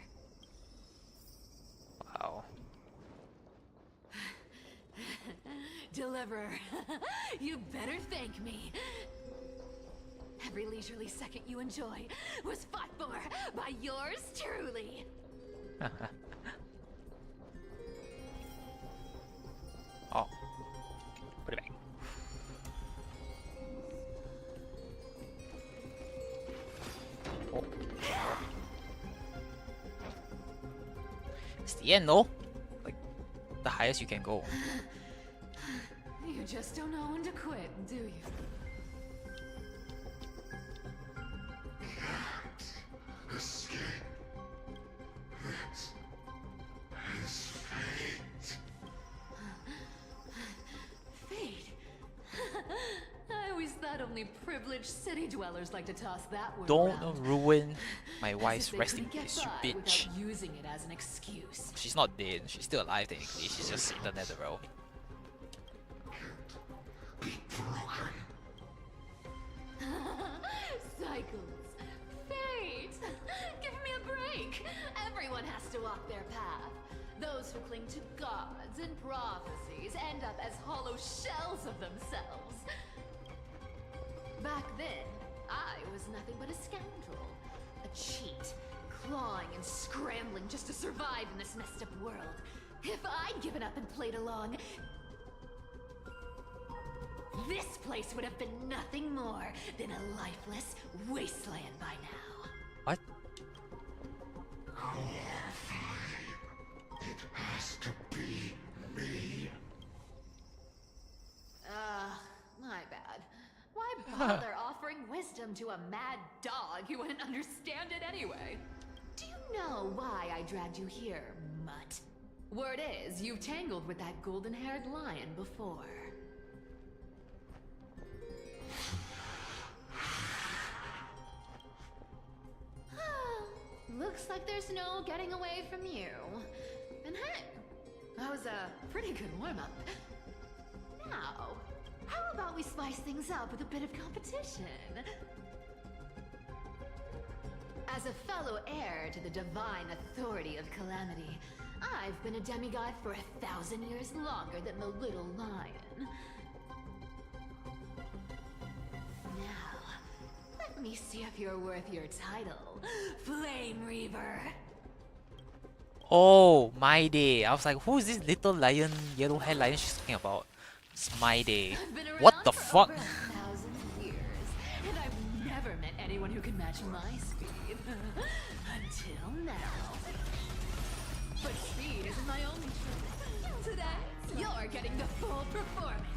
Wow. Deliverer, you better thank me. Every leisurely second you enjoy was fought for by yours truly. Oh. Put it back. Oh. It's the end, no? Like, the highest you can go. You just don't know when to quit, do you? Escape. This is fate. Fate? I always thought only privileged city dwellers like to toss that word Don't around. ruin my As if wife's they resting couldn't get place, by you bitch. without using it as an excuse. She's not dead. She's still alive technically. She's just in the netherrealm. Be broken. Cycles. Fate. Give me a break. Everyone has to walk their path. Those who cling to gods and prophecies end up as hollow shells of themselves. Back then, I was nothing but a scoundrel. A cheat, clawing and scrambling just to survive in this messed up world. If I'd given up and played along, this place would have been nothing more than a lifeless wasteland by now. What? It has to be me. My bad. Why bother offering wisdom to a mad dog who wouldn't understand it anyway? Do you know why I dragged you here, mutt? Word is, you've tangled with that golden-haired lion before. Looks like there's no getting away from you. And hey, that was a pretty good warm-up. Now, how about we spice things up with a bit of competition? As a fellow heir to the divine authority of Calamity, I've been a demigod for 1,000 years longer than the little lion. Now, let me see if you're worth your title, Flame Reaver. Oh, my day. I was like, who is this little lion, yellow hair lion she's talking about? It's my day. I've been What around the for fuck? over 1,000 years, and I've never met anyone who can match my speed. Until now. But speed isn't my only trick. Today, you're getting the full performance.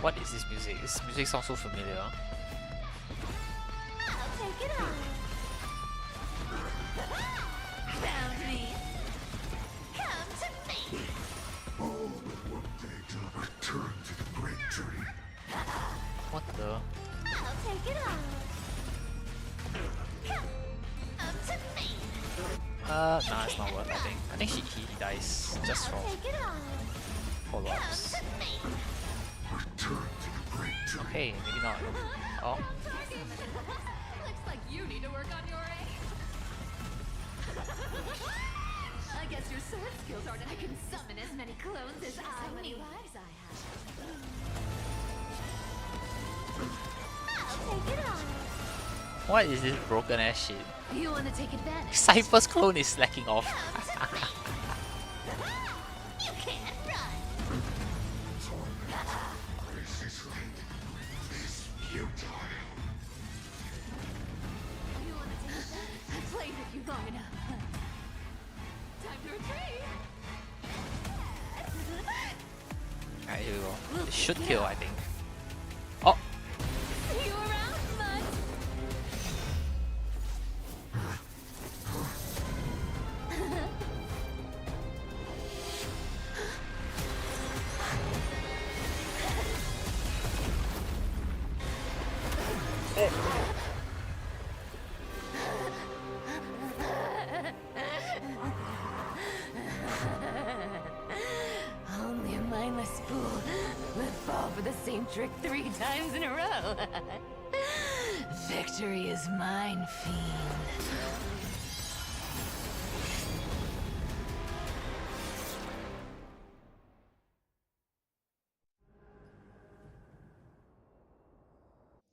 What is this music? This music sounds so familiar. I'll take it on. Found me. Come to me. All but one day till I return to the great tree. What the? I'll take it on. Come to me. Nah, it's not worth. I think he dies just from Take it on. follow-ups. Come to me. Return to the great tree. Okay, maybe not. Oh, Looks like you need to work on your aim. I guess your sword skills aren't. I can summon as many clones as I need. Lives I have. I'll take it on. what is this broken ass shit? You want to take advantage? Cypher's clone is slacking off. You can't run. This is like this futile. You want to take advantage? I played with you long enough. Time to retreat. Alright, here we go. It should kill, I think. Oh! See you around, bud. Only a mindless fool would fall for the same trick 3 times in a row. Victory is mine, fiend.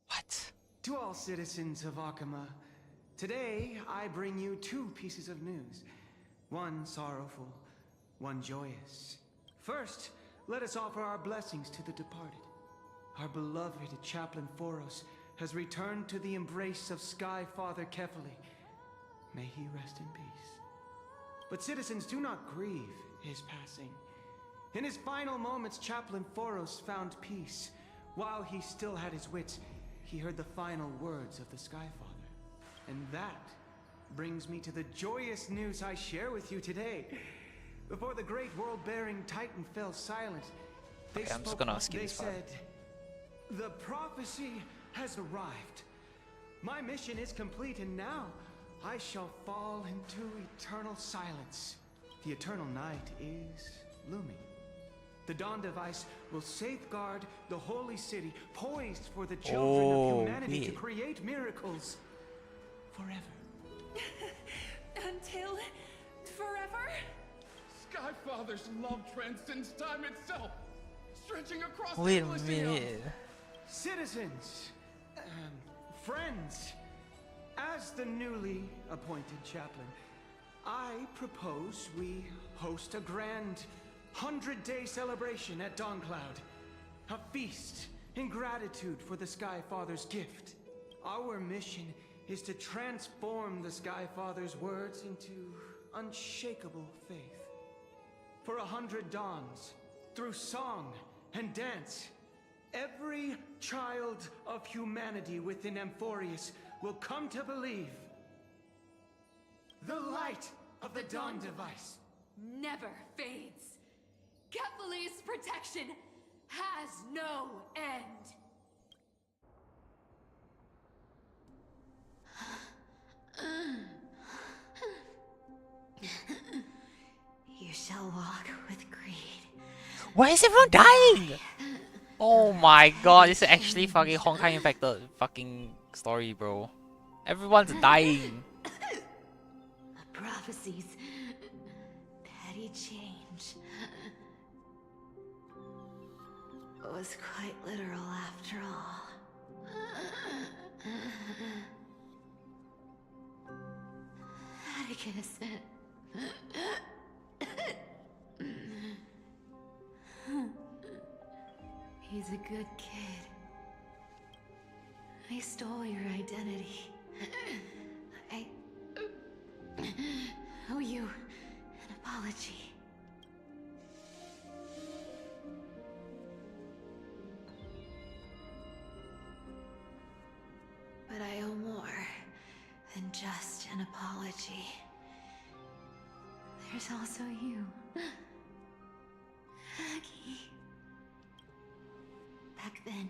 What? To all citizens of Akama, today I bring you 2 pieces of news. One sorrowful, one joyous. First, let us offer our blessings to the departed. Our beloved Chaplain Foros has returned to the embrace of Sky Father Kefali. May he rest in peace. But citizens, do not grieve his passing. In his final moments, Chaplain Foros found peace. While he still had his wits, he heard the final words of the Sky Father. And that brings me to the joyous news I share with you today. Before the great world-bearing Titan fell silent, they Okay, I'm just spoke gonna up. skip They this part. said, "The prophecy has arrived. My mission is complete, and now I shall fall into eternal silence. The eternal night is looming. The dawn device will safeguard the holy city, poised for the children of humanity to weird. create miracles forever." Until forever? Skyfather's love transcends time itself, stretching across Wait a endless eons. minute. Citizens, friends, as the newly appointed chaplain, I propose we host a grand 100-day celebration at Dawncloud. A feast in gratitude for the Skyfather's gift. Our mission is to transform the Skyfather's words into unshakable faith. For 100 dawns, through song and dance, every child of humanity within Amphorius will come to believe the light of the Dawn device Never fades. Kephal's protection has no end. You shall walk with greed. Why is everyone dying? Oh my god, this is actually fucking Honkai infected fucking story, bro. Everyone's dying. The prophecies. Petty change. Was quite literal after all. Atticus. He's a good kid. I stole your identity. I owe you an apology. But I owe more than just an apology. There's also you, Aggie. Back then,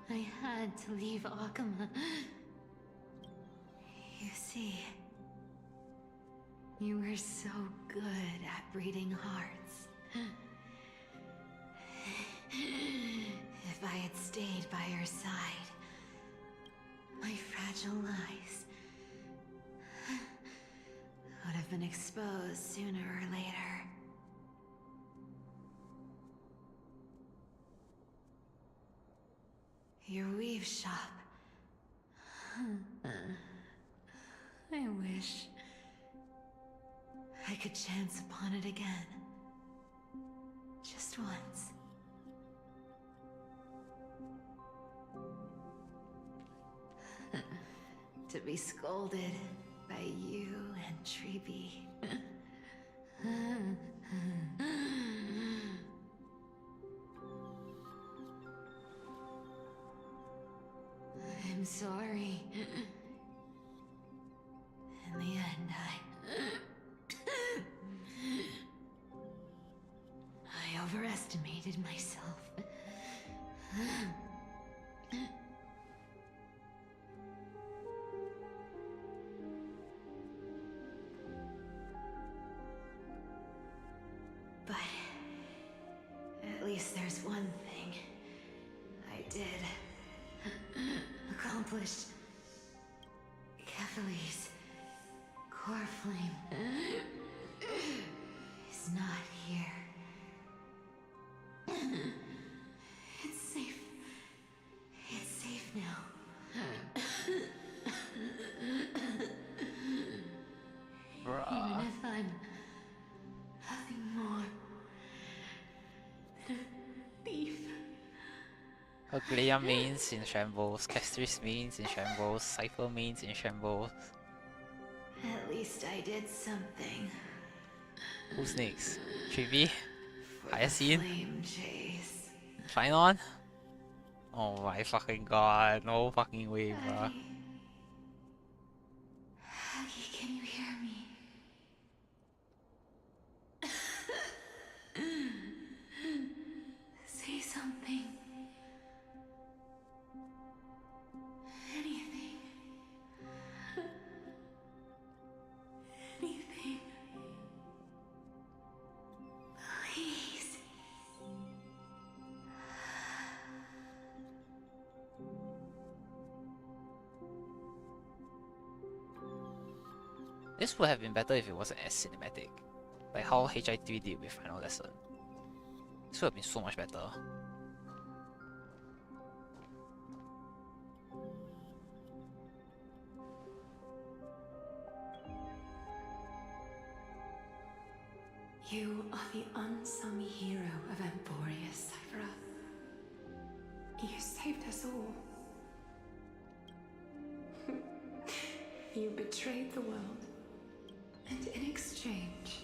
I had to leave Akama. You see, you were so good at breeding hearts. If I had stayed by your side, my fragile lies would have been exposed sooner or later. Your weave shop. I wish I could chance upon it again. Just once. To be scolded by you and Treeby. I'm sorry. In the end, I overestimated myself. But at least there's one thing I did accomplish. Kephal's core flame is not here. It's safe. It's safe now. Even if I'm nothing more than a thief. Aglea means in shambles, Castris means in shambles, Cypher means in shambles. At least I did something. Who's next? Treeby? For the Hyacinth? flame chase. Trinon? Oh my fucking god, no fucking way, bruh. Aggie, can you hear me? Say something. Anything. Anything. Please. This would have been better if it wasn't as cinematic. Like how HI3 did with Final Lesson. This would have been so much better. You are the unsung hero of Emporius, Cypher. You saved us all. You betrayed the world, and in exchange,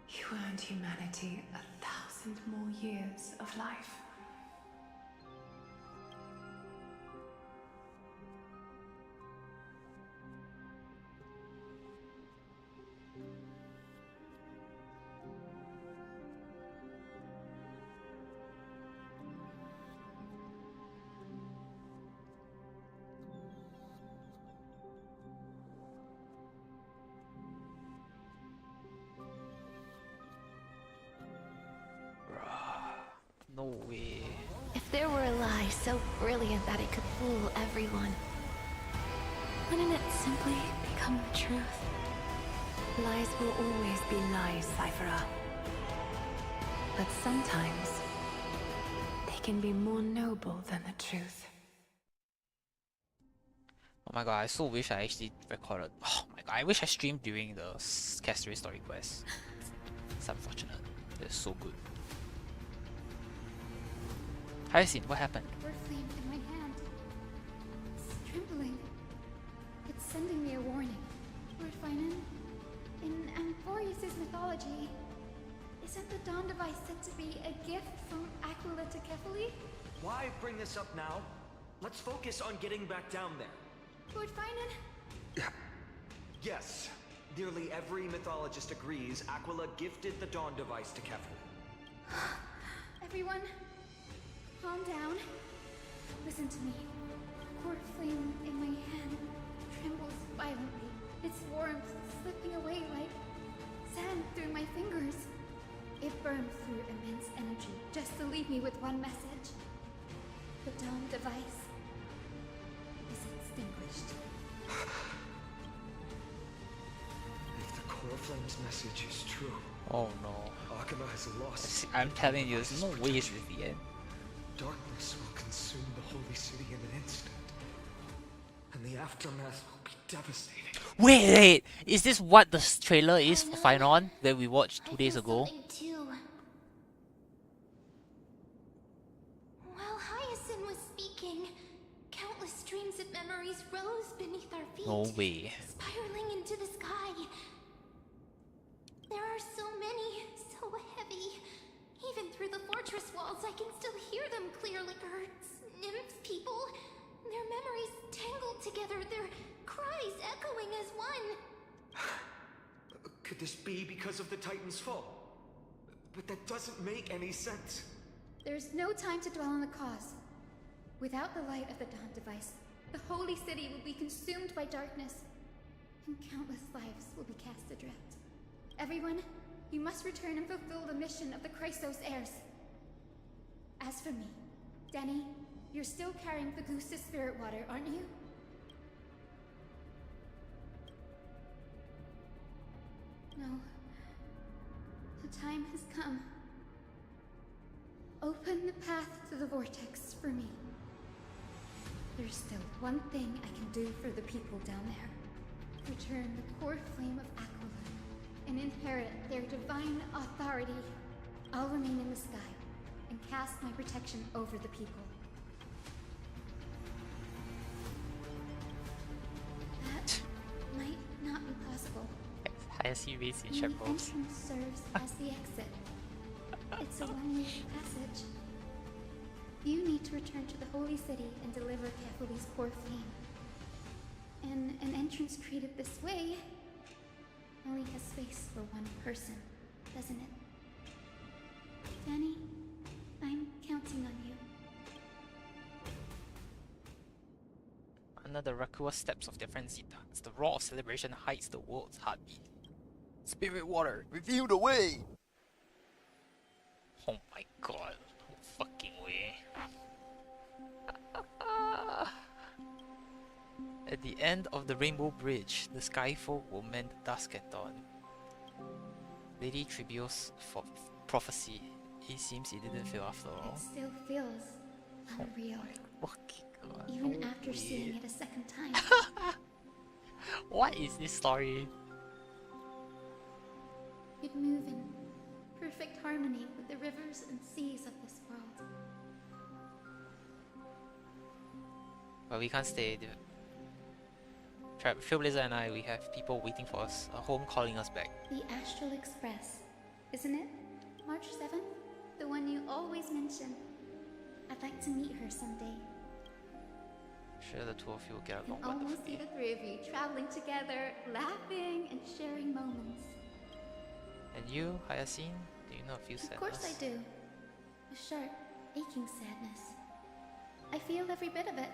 you earned humanity 1,000 more years of life. No way. If there were a lie so brilliant that it could fool everyone, wouldn't it simply become the truth? Lies will always be lies, Cypher. But sometimes, they can be more noble than the truth. Oh my god, I so wish I actually recorded. Oh my god, I wish I streamed during the Castaway story quest. It's unfortunate. It's so good. Hyacinth, what happened? Word flame in my hand. It's trembling. It's sending me a warning. Lord Finan, in Amphorius' mythology, isn't the Dawn device said to be a gift from Aquila to Kefali? Why bring this up now? Let's focus on getting back down there. Lord Finan? Yes. Nearly every mythologist agrees Aquila gifted the Dawn device to Kefali. Everyone, calm down. Listen to me. Cord flame in my hand trembles violently. Its warmth slipping away like sand through my fingers. It burned through immense energy just to leave me with one message. The Dawn device is extinguished. If the Core Flame's message is true, Oh no. Akama has lost. I'm telling you, there's no way it's with the end. Darkness will consume the holy city in an instant. And the aftermath will be devastating. Wait! Is this what the trailer is for Finon that we watched 2 days ago? Too. While Hyacinth was speaking, countless streams of memories rose beneath our feet. No way. Spiraling into the sky. There are so many, so heavy. Even through the fortress walls, I can still hear them clearly. Birds, nymphs, people. Their memories tangled together, their cries echoing as one. Could this be because of the Titan's fall? But that doesn't make any sense. There's no time to dwell on the cause. Without the light of the Dawn device, the holy city will be consumed by darkness, and countless lives will be cast adrift. Everyone, you must return and fulfill the mission of the Chrysos heirs. As for me, Denny, you're still carrying the Gusta's spirit water, aren't you? No. The time has come. Open the path to the vortex for me. There's still one thing I can do for the people down there. Return the core flame of Aquila and inherit their divine authority. I'll remain in the sky and cast my protection over the people. That might not be possible. Hyacinth raised in The Shepherd. entrance serves as the exit. It's a one-way passage. You need to return to the Holy City and deliver Kefali's core flame. And an entrance created this way only has space for one person, doesn't it? Danny, I'm counting on you. Under the Rakua steps of their frenzied dance, the roar of celebration hides the world's heartbeat. Spirit water, reveal the way! Oh my god, no fucking way. At the end of the Rainbow Bridge, the Skyfolk will mend dusk at dawn. Lady Tribio's prophecy. It seems it didn't fail after all. It still feels unreal. Fucking God, Even no after way. seeing it a second time. What is this story? You'd move in perfect harmony with the rivers and seas of this world. But we can't stay. Trailblazer and I, we have people waiting for us, a home calling us back. The Astral Express, isn't it? March 7th? The one you always mention. I'd like to meet her someday. Sure, the two of you will get I can along almost see wonderfully. the three of you traveling together, laughing and sharing moments. And you, Hyacinth, do you not feel sadness? Of course I do. A sharp, aching sadness. I feel every bit of it.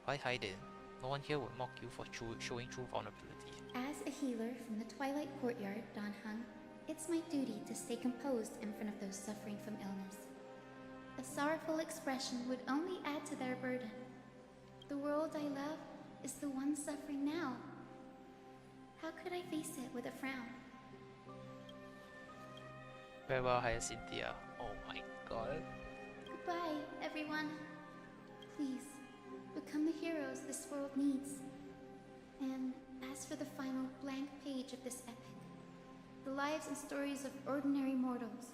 Why hide it? No one here would mock you for showing true vulnerability. As a healer from the Twilight Courtyard, Don Hung, it's my duty to stay composed in front of those suffering from illness. A sorrowful expression would only add to their burden. The world I love is the one suffering now. How could I face it with a frown? Very well, Hyacinthia. Oh my god. Goodbye, everyone. Please, become the heroes this world needs. And as for the final blank page of this epic, the lives and stories of ordinary mortals,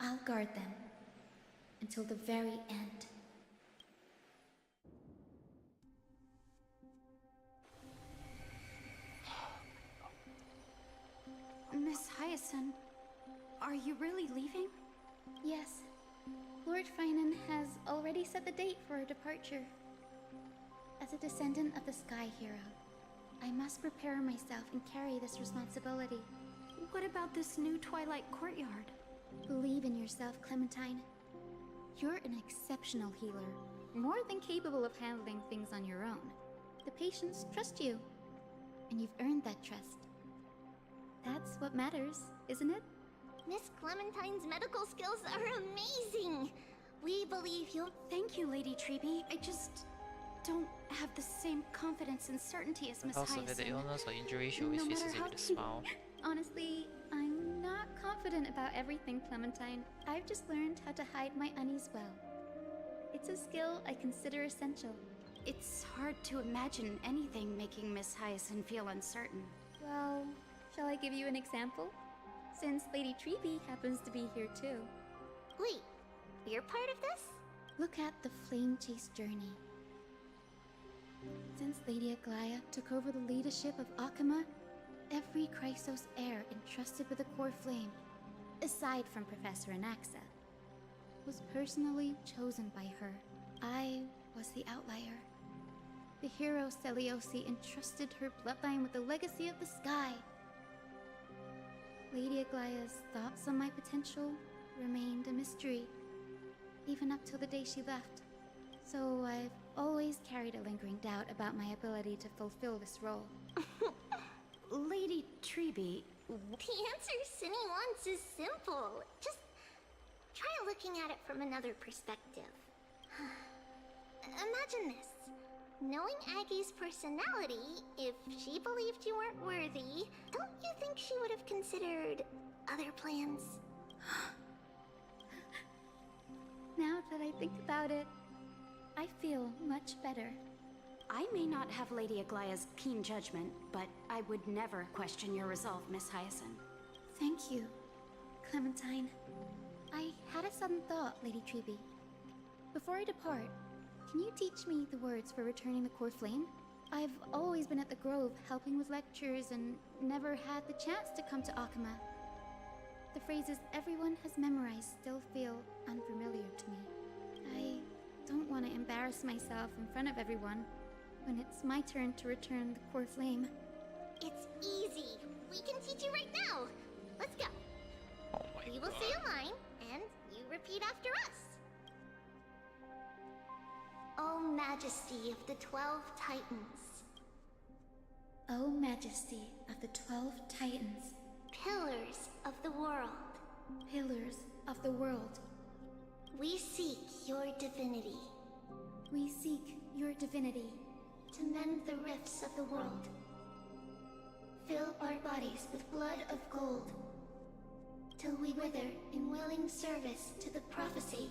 I'll guard them until the very end. Miss Hyacinth, are you really leaving? Yes. Lord Finan has already set the date for our departure. As a descendant of the Sky Hero, I must prepare myself and carry this responsibility. What about this new Twilight Courtyard? Believe in yourself, Clementine. You're an exceptional healer, more than capable of handling things on your own. The patients trust you, and you've earned that trust. That's what matters, isn't it? Miss Clementine's medical skills are amazing. We believe you. Thank you, Lady Treby. I just don't have the same confidence and certainty as Miss Also, Hyacinth. with the illness or injury, she always No faces matter it how with a smile. Honestly, I'm not confident about everything, Clementine. I've just learned how to hide my unease well. It's a skill I consider essential. It's hard to imagine anything making Miss Hyacinth feel uncertain. Well, shall I give you an example? Since Lady Treby happens to be here too. Wait, you're part of this? Look at the Flame Chase journey. Since Lady Aglaya took over the leadership of Akama, every Chrysos heir entrusted with the core flame, aside from Professor Anaxa, was personally chosen by her. I was the outlier. The hero Celiosi entrusted her bloodline with the legacy of the sky. Lady Aglaya's thoughts on my potential remained a mystery, even up till the day she left. So I've always carried a lingering doubt about my ability to fulfill this role. Lady Treby, The answer Cindy wants is simple. Just try looking at it from another perspective. Imagine this. Knowing Aggie's personality, if she believed you weren't worthy, don't you think she would have considered other plans? Now that I think about it, I feel much better. I may not have Lady Aglaya's keen judgment, but I would never question your resolve, Miss Hyacinth. Thank you, Clementine. I had a sudden thought, Lady Treby. Before I depart, can you teach me the words for returning the core flame? I've always been at the Grove helping with lectures and never had the chance to come to Akama. The phrases everyone has memorized still feel unfamiliar to me. I don't want to embarrass myself in front of everyone when it's my turn to return the core flame. It's easy. We can teach you right now. Let's go. Oh my You will god. say a line, and you repeat after us. O Majesty of the 12 Titans, O Majesty of the 12 Titans, Pillars of the World, Pillars of the World, we seek your divinity. we seek your divinity. to mend the rifts of the world. Fill our bodies with blood of gold, till we wither in willing service to the prophecy.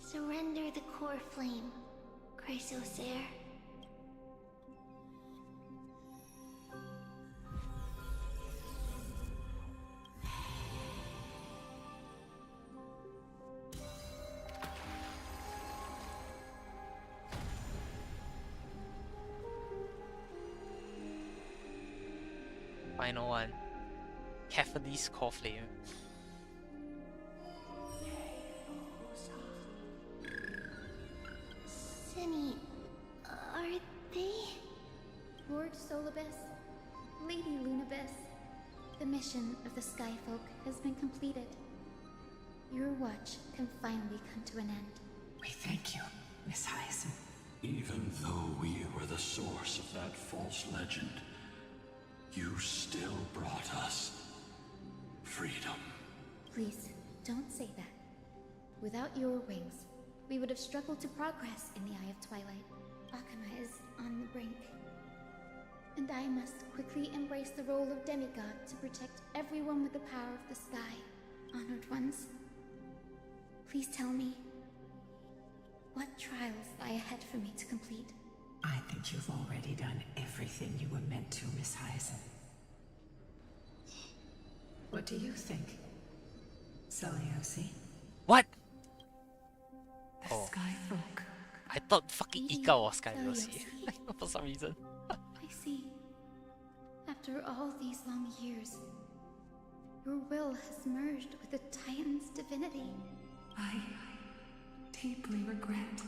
Surrender the core flame, Chrysos heir. Final one. Catholi's core flame. Cinny, are they? Lord Solibus, Lady Lunabis, the mission of the Skyfolk has been completed. Your watch can finally come to an end. We thank you, Miss Hyacinth. Even though we were the source of that false legend, you still brought us freedom. Please, don't say that. Without your wings, we would have struggled to progress in the Eye of Twilight. Akama is on the brink. And I must quickly embrace the role of demigod to protect everyone with the power of the sky. Honored ones, please tell me, what trials lie ahead for me to complete? I think you've already done everything you were meant to, Miss Hyacinth. What do you think, Celiosi? What? The Skyfolk. I thought fucking Ika was Skyrosi for some reason. I see. After all these long years, your will has merged with the Titan's divinity. I deeply regret.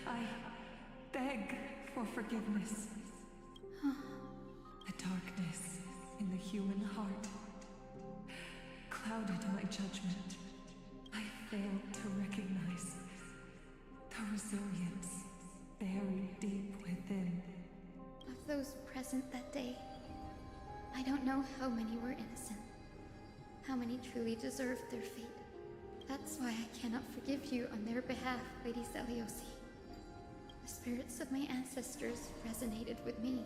I beg for forgiveness. The darkness in the human heart clouded my judgment. I failed to recognize the resilience buried deep within. Of those present that day, I don't know how many were innocent, how many truly deserved their fate. That's why I cannot forgive you on their behalf, Lady Celiosi. The spirits of my ancestors resonated with me.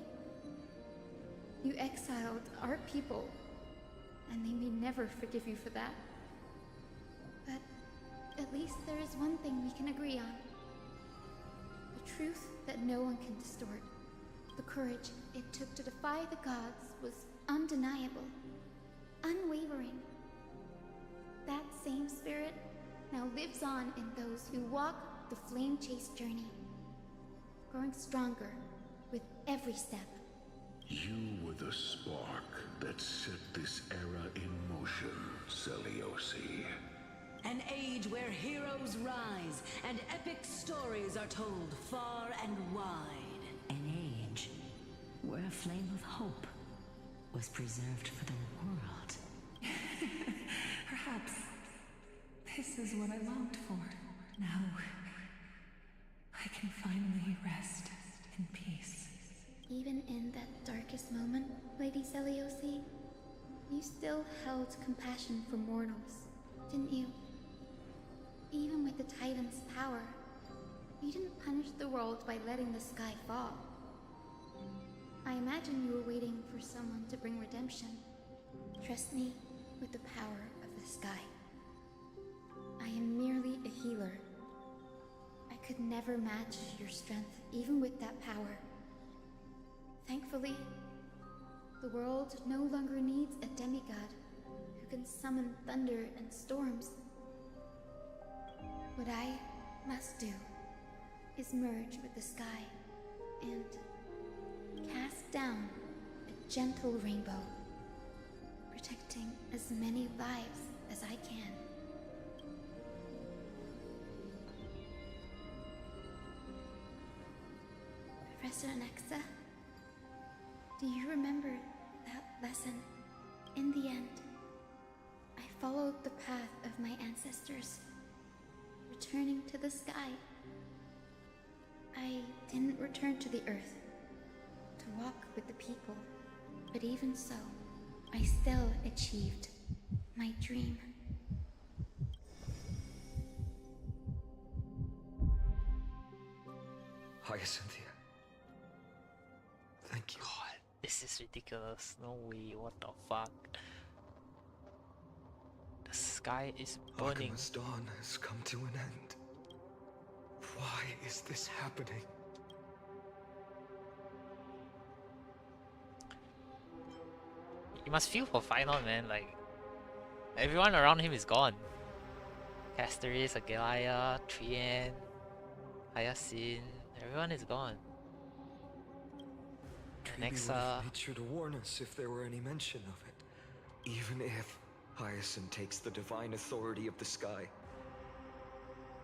You exiled our people, and they may never forgive you for that. But at least there is one thing we can agree on. The truth that no one can distort. The courage it took to defy the gods was undeniable, unwavering. That same spirit now lives on in those who walk the flame-chased journey, growing stronger with every step. You were the spark that set this era in motion, Celiosi. An age where heroes rise and epic stories are told far and wide. An age where a flame of hope was preserved for the world. Perhaps this is what I longed for. Now, I can finally rest in peace. Even in that darkest moment, Lady Celiosi, you still held compassion for mortals, didn't you? Even with the Titan's power, you didn't punish the world by letting the sky fall. I imagine you were waiting for someone to bring redemption. Trust me with the power of the sky. I am merely a healer. I could never match your strength, even with that power. Thankfully, the world no longer needs a demigod who can summon thunder and storms. What I must do is merge with the sky and cast down a gentle rainbow, protecting as many lives as I can. Professor Nexa, do you remember that lesson? In the end, I followed the path of my ancestors, returning to the sky. I didn't return to the earth to walk with the people, but even so, I still achieved my dream. Hyacinthia, Thank you. God, this is ridiculous. No way, what the fuck? The sky is burning. Akima's dawn has come to an end. Why is this happening? You must feel for Final, man. Like, everyone around him is gone. Casteris, Agelaya, Trien, Hyacinth, everyone is gone. Treeby would have made sure to warn us if there were any mention of it. Even if Hyacinth takes the divine authority of the sky,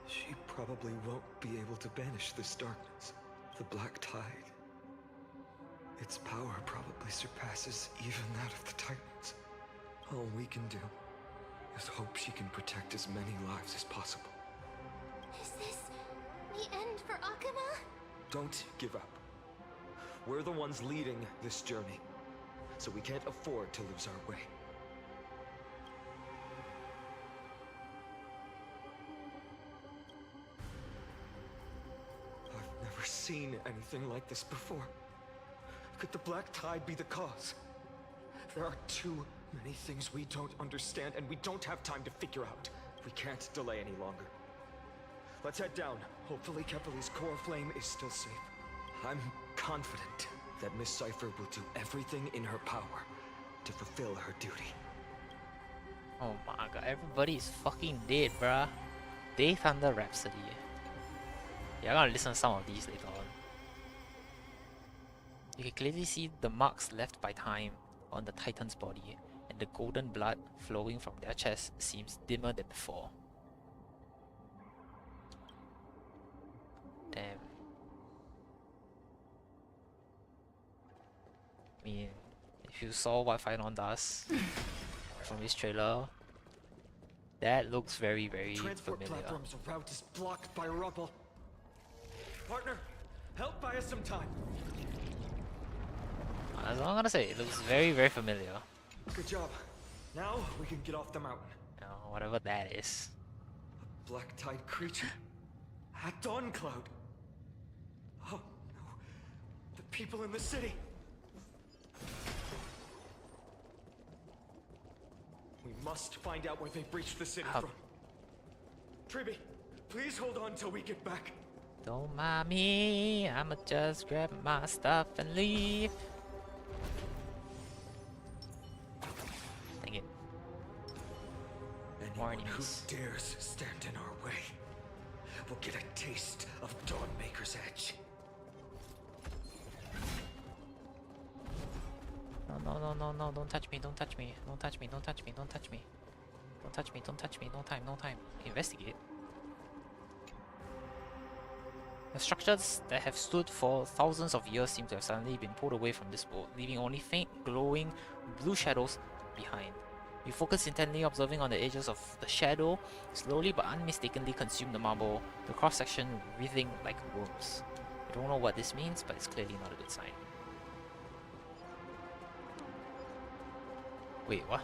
she probably won't be able to banish this darkness. The Black Tide. Its power probably surpasses even that of the Titans. All we can do is hope she can protect as many lives as possible. Is this the end for Akuma? Don't give up. We're the ones leading this journey, so we can't afford to lose our way. I've never seen anything like this before. Could the Black Tide be the cause? There are too many things we don't understand, and we don't have time to figure out. We can't delay any longer. Let's head down. Hopefully Kepali's core flame is still safe. I'm confident that Miss Cypher will do everything in her power to fulfill her duty. Oh my god, everybody is fucking dead, bruh. Day Thunder Rhapsody. Yeah, I'm gonna listen to some of these later on. You can clearly see the marks left by time on the Titan's body, and the golden blood flowing from their chest seems dimmer than before. Damn. I mean, if you saw what Final does from this trailer, that looks very, very Transport familiar. platform's route is blocked by rubble. Partner, help buy us some time. That's all I'm gonna say. It looks very, very familiar. Good job. Now we can get off the mountain. You know, whatever that is. A Black Tide creature. At Dawn Cloud. Oh no. The people in the city. We must find out where they breached the city from. Treeby, please hold on till we get back. Don't mind me. I'ma just grab my stuff and leave. Dang it. Anyone who dares stand in our way will get a taste of Dawnmaker's edge. No, don't touch me, don't touch me, don't touch me, don't touch me, don't touch me. Don't touch me, don't touch me, no time, no time. Investigate. The structures that have stood for thousands of years seem to have suddenly been pulled away from this world, leaving only faint, glowing blue shadows behind. You focus intently, observing on the edges of the shadow, slowly but unmistakably consume the marble, the cross-section writhing like worms. You don't know what this means, but it's clearly not a good sign. Wait, what?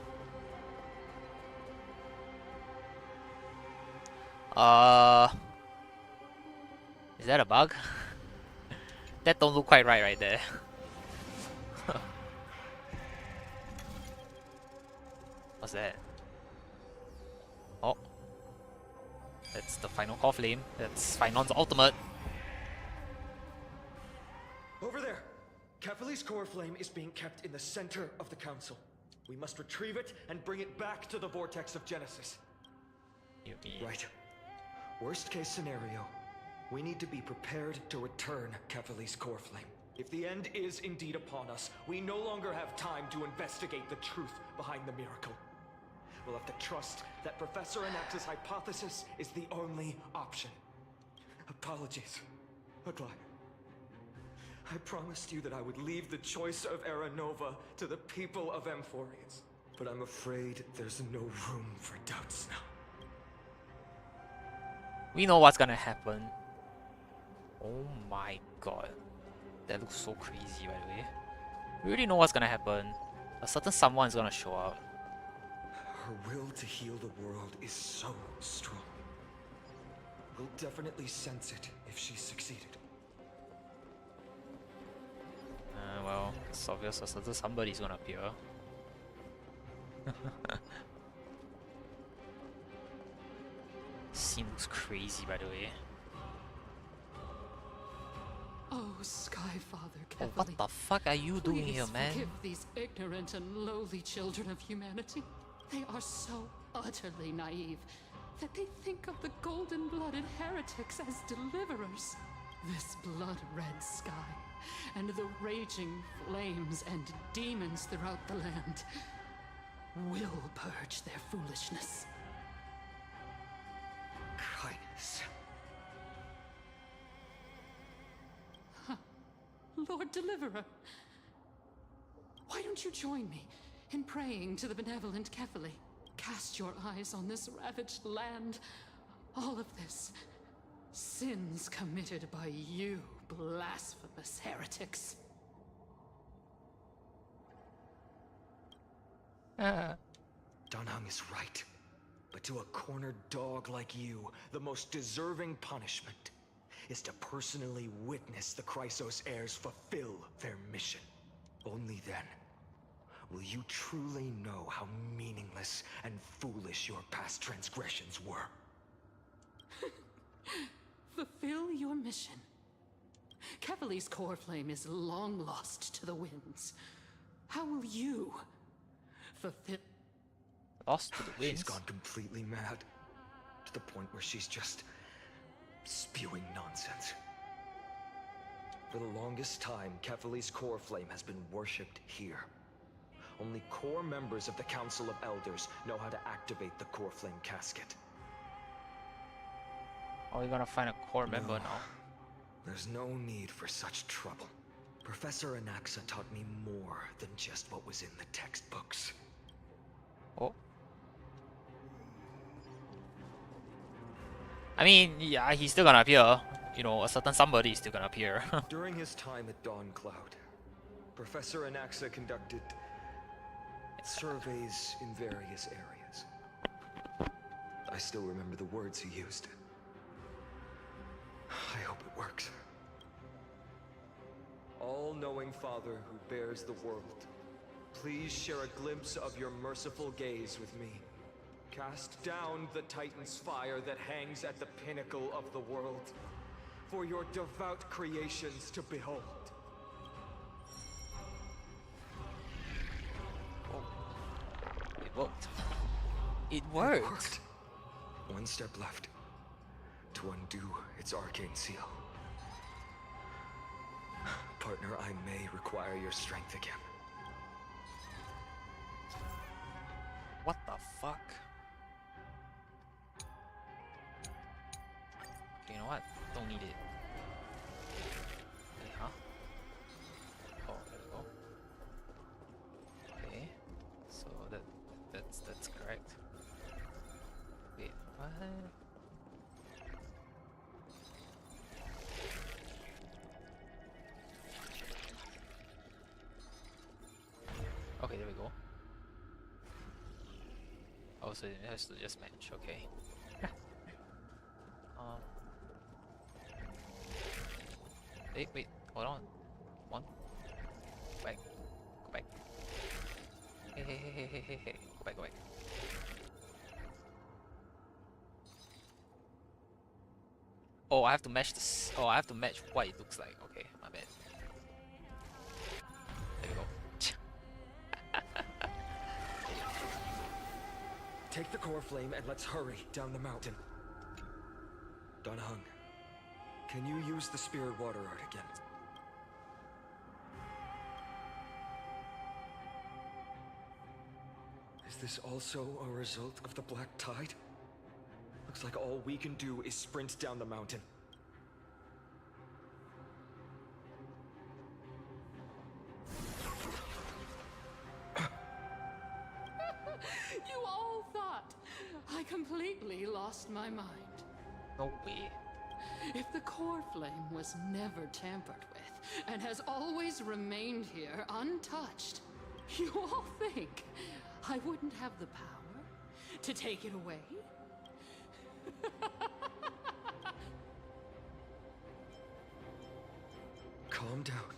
Is that a bug? That don't look quite right there. What's that? Oh. That's the final core flame. That's Finon's ultimate. Over there! Kepali's core flame is being kept in the center of the council. We must retrieve it and bring it back to the vortex of Genesis. You mean? Right. Worst case scenario, we need to be prepared to return Kepali's core flame. If the end is indeed upon us, we no longer have time to investigate the truth behind the miracle. We'll have to trust that Professor Anax's hypothesis is the only option. Apologies, Agli. I promised you that I would leave the choice of Era Nova to the people of Amphorius. But I'm afraid there's no room for doubts now. We know what's gonna happen. Oh my god. That looks so crazy, by the way. We already know what's gonna happen. A certain someone is gonna show up. Her will to heal the world is so strong. We'll definitely sense it if she succeeded. Well, It's obvious that somebody's gonna appear. Scene looks crazy, by the way. Oh, Skyfather Oh, Kefali. what the fuck are you doing here, man? Forgive these ignorant and lowly children of humanity. They are so utterly naive that they think of the golden-blooded heretics as deliverers. This blood-red sky and the raging flames and demons throughout the land will purge their foolishness. Kindness. Lord Deliverer, why don't you join me in praying to the benevolent Kefali? Cast your eyes on this ravaged land. All of this, sins committed by you, blasphemous heretics. Donhung is right. But to a cornered dog like you, the most deserving punishment is to personally witness the Chrysos heirs fulfill their mission. Only then will you truly know how meaningless and foolish your past transgressions were. Fulfill your mission. Kefali's core flame is long lost to the winds. How will you fulfill... Lost to the winds? She's gone completely mad. To the point where she's just spewing nonsense. For the longest time, Kefali's core flame has been worshipped here. Only core members of the Council of Elders know how to activate the core flame casket. Oh, we're gonna find a core member now. There's no need for such trouble. Professor Anaxa taught me more than just what was in the textbooks. Oh. I mean, yeah, he's still gonna appear. You know, a certain somebody is still gonna appear. During his time at Dawn Cloud, Professor Anaxa conducted surveys in various areas. I still remember the words he used. I hope it works. All-knowing Father who bears the world, please share a glimpse of your merciful gaze with me. Cast down the Titan's fire that hangs at the pinnacle of the world, for your devout creations to behold. It worked. It worked. One step left to undo its arcane seal. Partner, I may require your strength again. What the fuck? Okay, you know what? Don't need it. Okay, huh? Oh, there we go. Okay, so that's correct. Wait, what? Okay, there we go. Oh, so it has to just match, okay. Wait, hold on. One. Go back. Go back. Hey. Go back. Oh, I have to match this. Oh, I have to match what it looks like. Okay, my bad. There we go. Take the core flame and let's hurry down the mountain. Donhung, can you use the spirit water art again? Is this also a result of the Black Tide? Looks like all we can do is sprint down the mountain. You all thought I completely lost my mind. No way. If the core flame was never tampered with and has always remained here untouched, you all think I wouldn't have the power to take it away? Calm down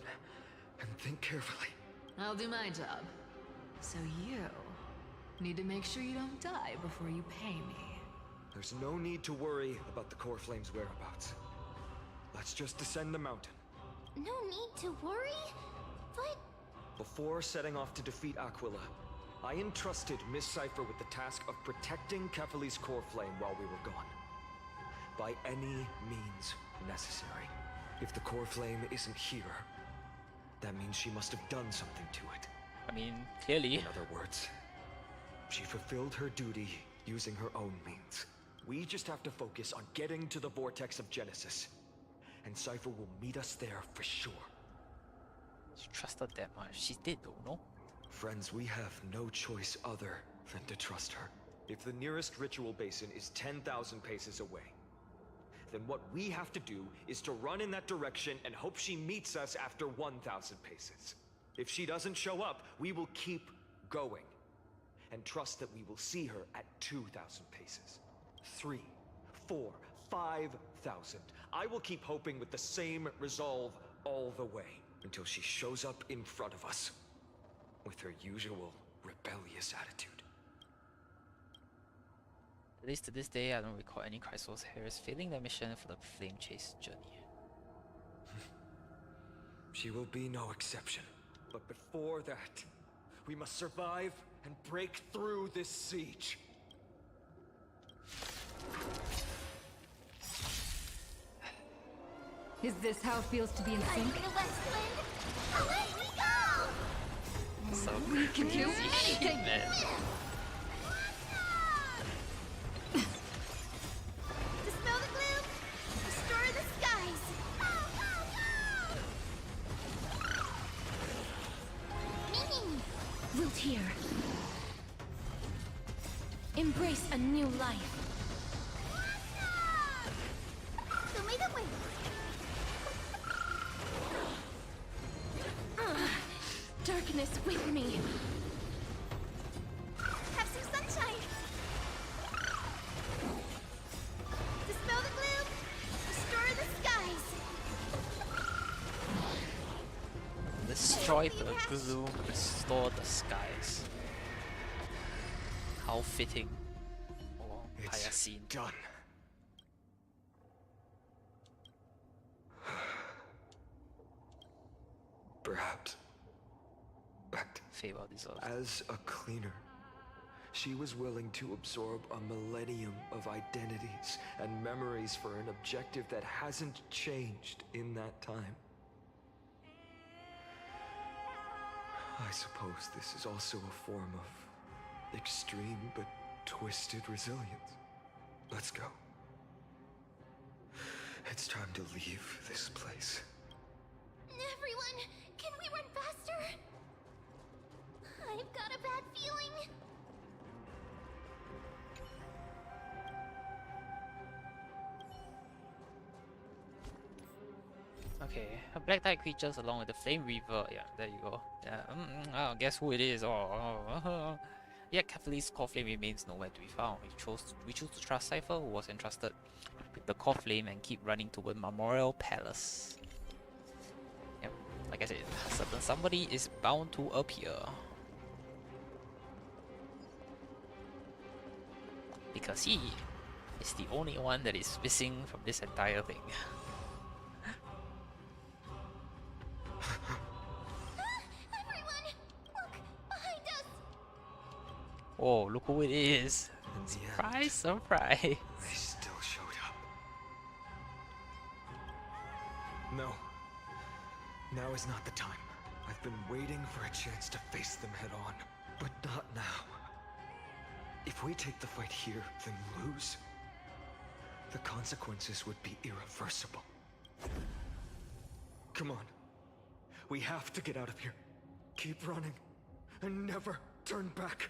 and think carefully. I'll do my job. So you need to make sure you don't die before you pay me. There's no need to worry about the Core Flame's whereabouts. Let's just descend the mountain. No need to worry? But... Before setting off to defeat Aquila, I entrusted Miss Cipher with the task of protecting Kefali's Core Flame while we were gone. By any means necessary. If the Core Flame isn't here, that means she must have done something to it. I mean, clearly. In other words, she fulfilled her duty using her own means. We just have to focus on getting to the Vortex of Genesis. And Cipher will meet us there for sure. She trusted that much. She did though, no? Friends, we have no choice other than to trust her. If the nearest ritual basin is 10,000 paces away, then what we have to do is to run in that direction and hope she meets us after 1,000 paces. If she doesn't show up, we will keep going and trust that we will see her at 2,000 paces. 3, 4, 5,000. I will keep hoping with the same resolve all the way until she shows up in front of us with her usual rebellious attitude. At least to this day, I don't recall any Chrysos heirs failing their mission for the Flame Chase journey. She will be no exception. But before that, we must survive and break through this siege. Is this how it feels to be in sync? Away we go! So We can do crazy shit, anything. man. Dispel the gloom! Restore the skies! Wilt here. Embrace a new life. Show me the way! Darkness with me. Have some sunshine! Dispel the gloom! Restore the skies! Destroy the gloom, restore the skies. How fitting. Oh, Hyacinth. Done. Perhaps. But Fable deserves. as a cleaner, she was willing to absorb a millennium of identities and memories for an objective that hasn't changed in that time. I suppose this is also a form of extreme but twisted resilience. Let's go. It's time to leave this place. Everyone, can we run faster? I've got a bad feeling. Okay, black type creatures along with the Flame Reaver. Yeah, there you go. Yeah, oh, guess who it is? Yet Kefali's Core Flame remains nowhere to be found. We choose to trust Cipher, who was entrusted with the Core Flame, and keep running toward Memorial Palace. Yep, like I said, certain somebody is bound to appear. Because he is the only one that is missing from this entire thing. Everyone, look behind us. Oh, look who it is! In the Surprise, end, surprise! they still showed up. No. Now is not the time. I've been waiting for a chance to face them head on. But not now. If we take the fight here, then lose, the consequences would be irreversible. Come on. We have to get out of here. Keep running, and never turn back.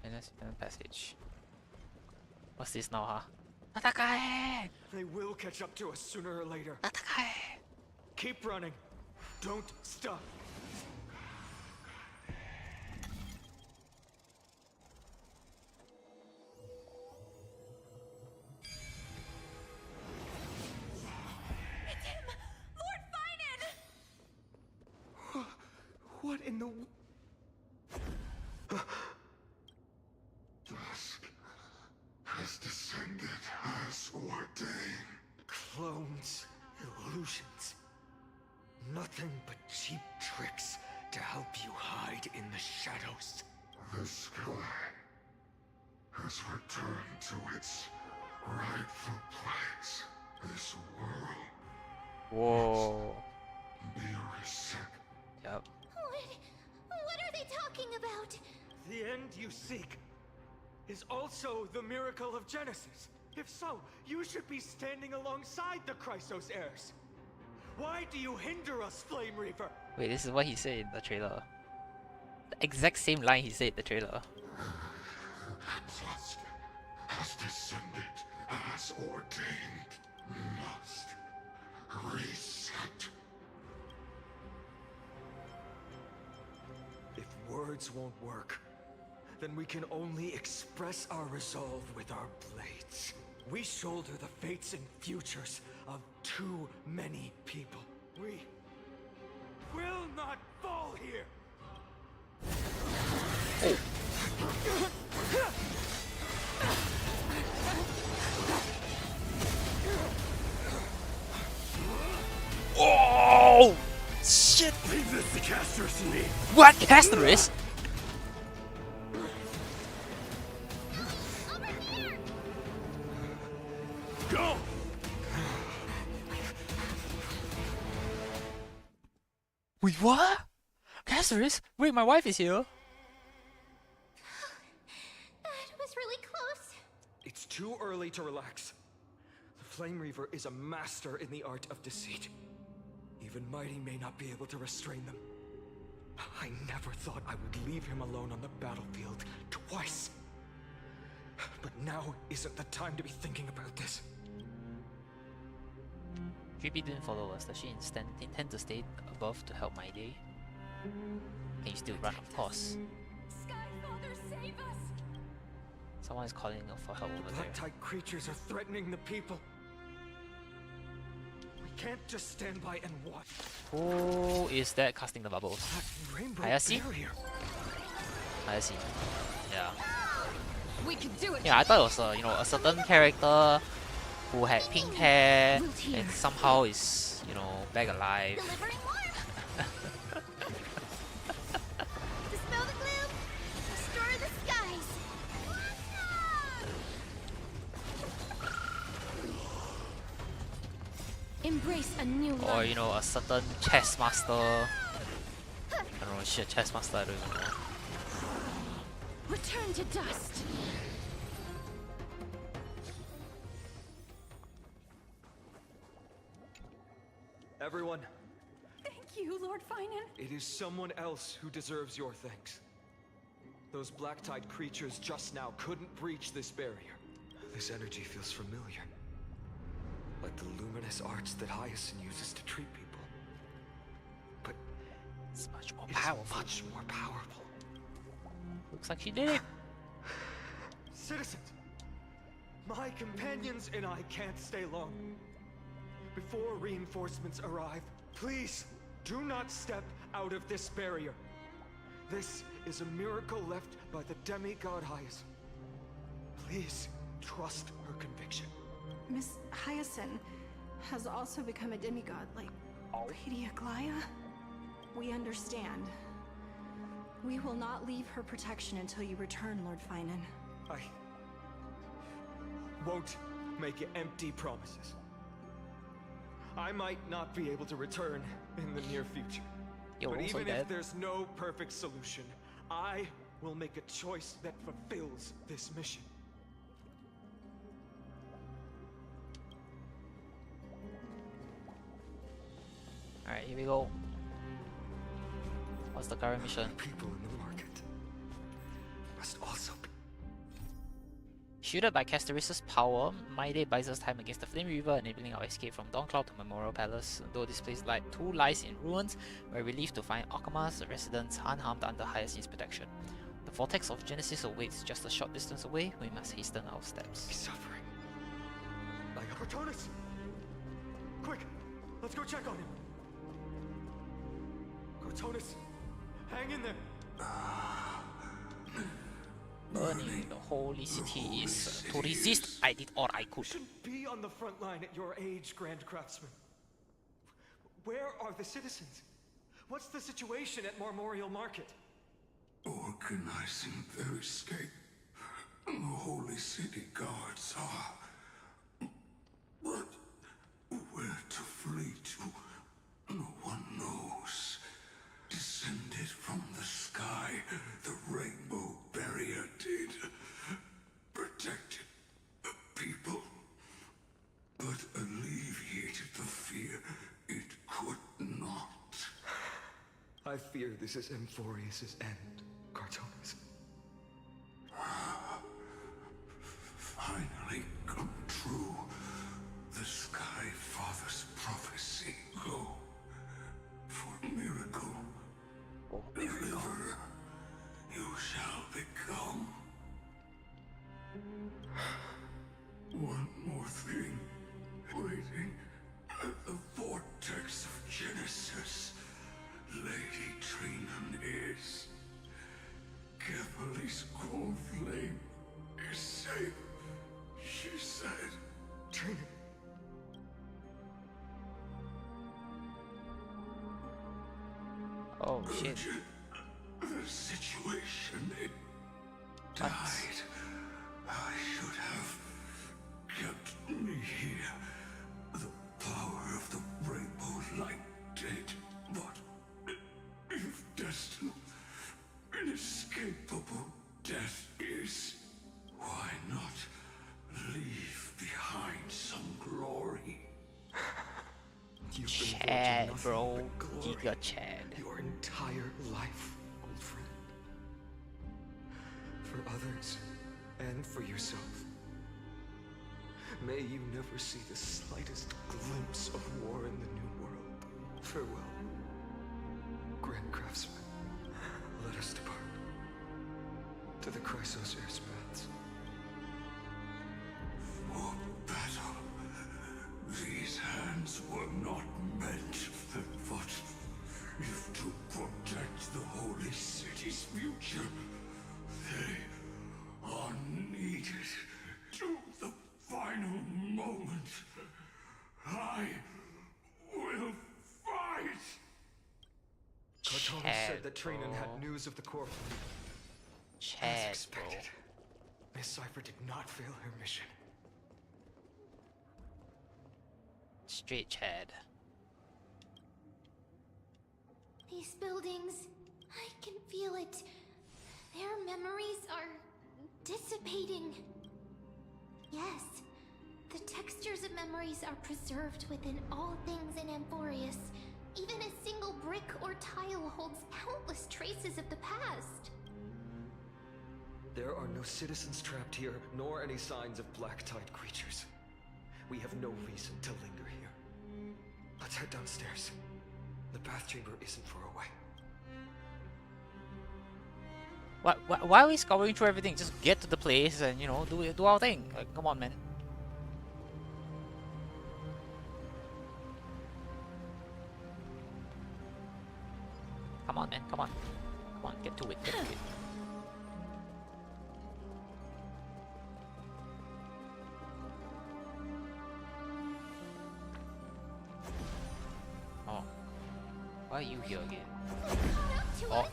Innocent passage. What's this now, huh? Atakae! They will catch up to us sooner or later. Atakae! Keep running. Don't stop. in the... Dusk has descended as ordained. Clones, illusions. Nothing but cheap tricks to help you hide in the shadows. The sky has returned to its rightful place. This world Whoa. be reset. Yep. What are they talking about? The end you seek is also the miracle of Genesis. If so, you should be standing alongside the Chrysos heirs. Why do you hinder us, Flame Reaver? Wait, this is what he said in the trailer. The exact same line he said in the trailer. Dusk has descended as ordained. Must reset. If words won't work, then we can only express our resolve with our blades. We shoulder the fates and futures of too many people. We will not fall here! Oh! Shit! Leave this to Castorus and me! What? Castorus? Go! Wait, what? Castorus? Wait, my wife is here. That was really close. It's too early to relax. The Flame Reaver is a master in the art of deceit. Even Mighty may not be able to restrain them. I never thought I would leave him alone on the battlefield twice. But now isn't the time to be thinking about this. Creepy didn't follow us. Does she intend to stay above to help my day? Can you still run? Of course. Skyfather, save us! Someone is calling for help over there. Black-type creatures are threatening the people. We can't just stand by and watch. Who is that casting the bubbles? Hayase? Hayase. Yeah. We can do it! Yeah, I thought it was a certain character who had pink hair and somehow is, back alive. Delivering warmth! Dispel the gloom! Restore the skies! Embrace a new Or, life. a certain chess master. I don't know, shit, chess master, I don't even know. Return to dust! Everyone, Thank you, Lord Finan. it is someone else who deserves your thanks. Those black-tide creatures just now couldn't breach this barrier. This energy feels familiar. Like the luminous arts that Hyacinth uses to treat people. But it's much more powerful. Much more powerful. Looks like she did it. Citizens, my companions and I can't stay long. Before reinforcements arrive, please do not step out of this barrier. This is a miracle left by the demigod Hyacinth. Please trust her conviction. Miss Hyacinth has also become a demigod, like Lady Aglaya. We understand. We will not leave her protection until you return, Lord Finan. I won't make empty promises. I might not be able to return in the near future. You're but also even dead. if there's no perfect solution, I will make a choice that fulfills this mission. Alright, here we go. What's the current mission? People in the market must also be. Shielded by Castorus' power, Maide buys us time against the Flame Reaver, enabling our escape from Dawncloud to Memorial Palace. Though this place lies in ruins, we're relieved to find Akama's residents unharmed under Hyacinth's protection. The vortex of Genesis awaits just a short distance away. We must hasten our steps. He's suffering. Like Cortonus! Quick, let's go check on him. Cortonus Hang in there. Burning the holy city is to resist. I did all I could. Shouldn't be on the front line at your age, Grand Craftsman. Where are the citizens? What's the situation at Memorial Market? Organizing their escape. The holy city guards are. But where to flee to, no one knows. Descended from the sky, the rainbow barrier did. Protected the people, but alleviated the fear it could not. I fear this is Amphorius' end, Cartonis. Finally come true. The Sky Father's prophecy. Go for miracle. Deliverer, you shall become. One more thing. Waiting at the vortex of Genesis. Lady Trinan is. Kepali's cold flame is safe, she said. Trinan. Oh shit. The situation, it died. I should have kept me here. The power of the rainbow light did, but if destined, inescapable death is, why not leave behind some glory? You've Chad, been bro. glory Giga Chad. your entire life, old friend. For others, and for yourself. May you never see the slightest glimpse of war in the New World. Farewell, Grand Craftsman. Let us depart. To the Chrysos airspats. For battle, these hands were not meant, but if to protect the holy city's future, they are needed to the final moment. I will fight! Cartonis said that Trinan had news of the core fleet. As expected, Miss Cipher did not fail her mission. Straight Chad. These buildings, I can feel it. Their memories are dissipating. Yes, the textures of memories are preserved within all things in Amphorius. Even a single brick or tile holds countless traces of the past. There are no citizens trapped here, nor any signs of black-tide creatures. We have no reason to linger here. Let's head downstairs. The bath chamber isn't far away. Why are we scouring through everything? Just get to the place and, you know, do our thing. Like, come on, man. Come on, man. Come on. Come on, get to it. Get to it. Oh. Why are you here again? Oh.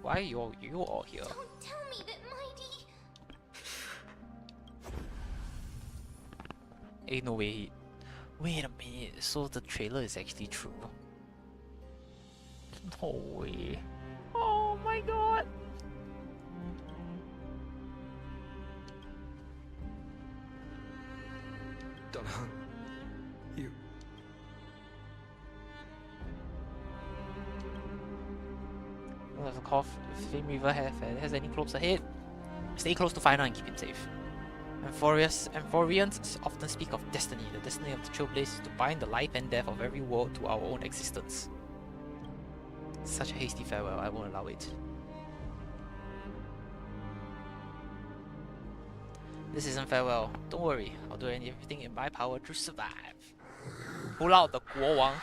Why are you all here? Don't tell me that Mighty... Ain't no way. Wait a minute. So the trailer is actually true. No way. Oh my god. Dunhan, you... Of course, if Flame Reaver has any close ahead, stay close to Final and keep him safe. Amphorians often speak of destiny. The destiny of the Trailblaze is to bind the life and death of every world to our own existence. Such a hasty farewell, I won't allow it. This isn't farewell. Don't worry, I'll do everything in my power to survive. Pull out the 国王.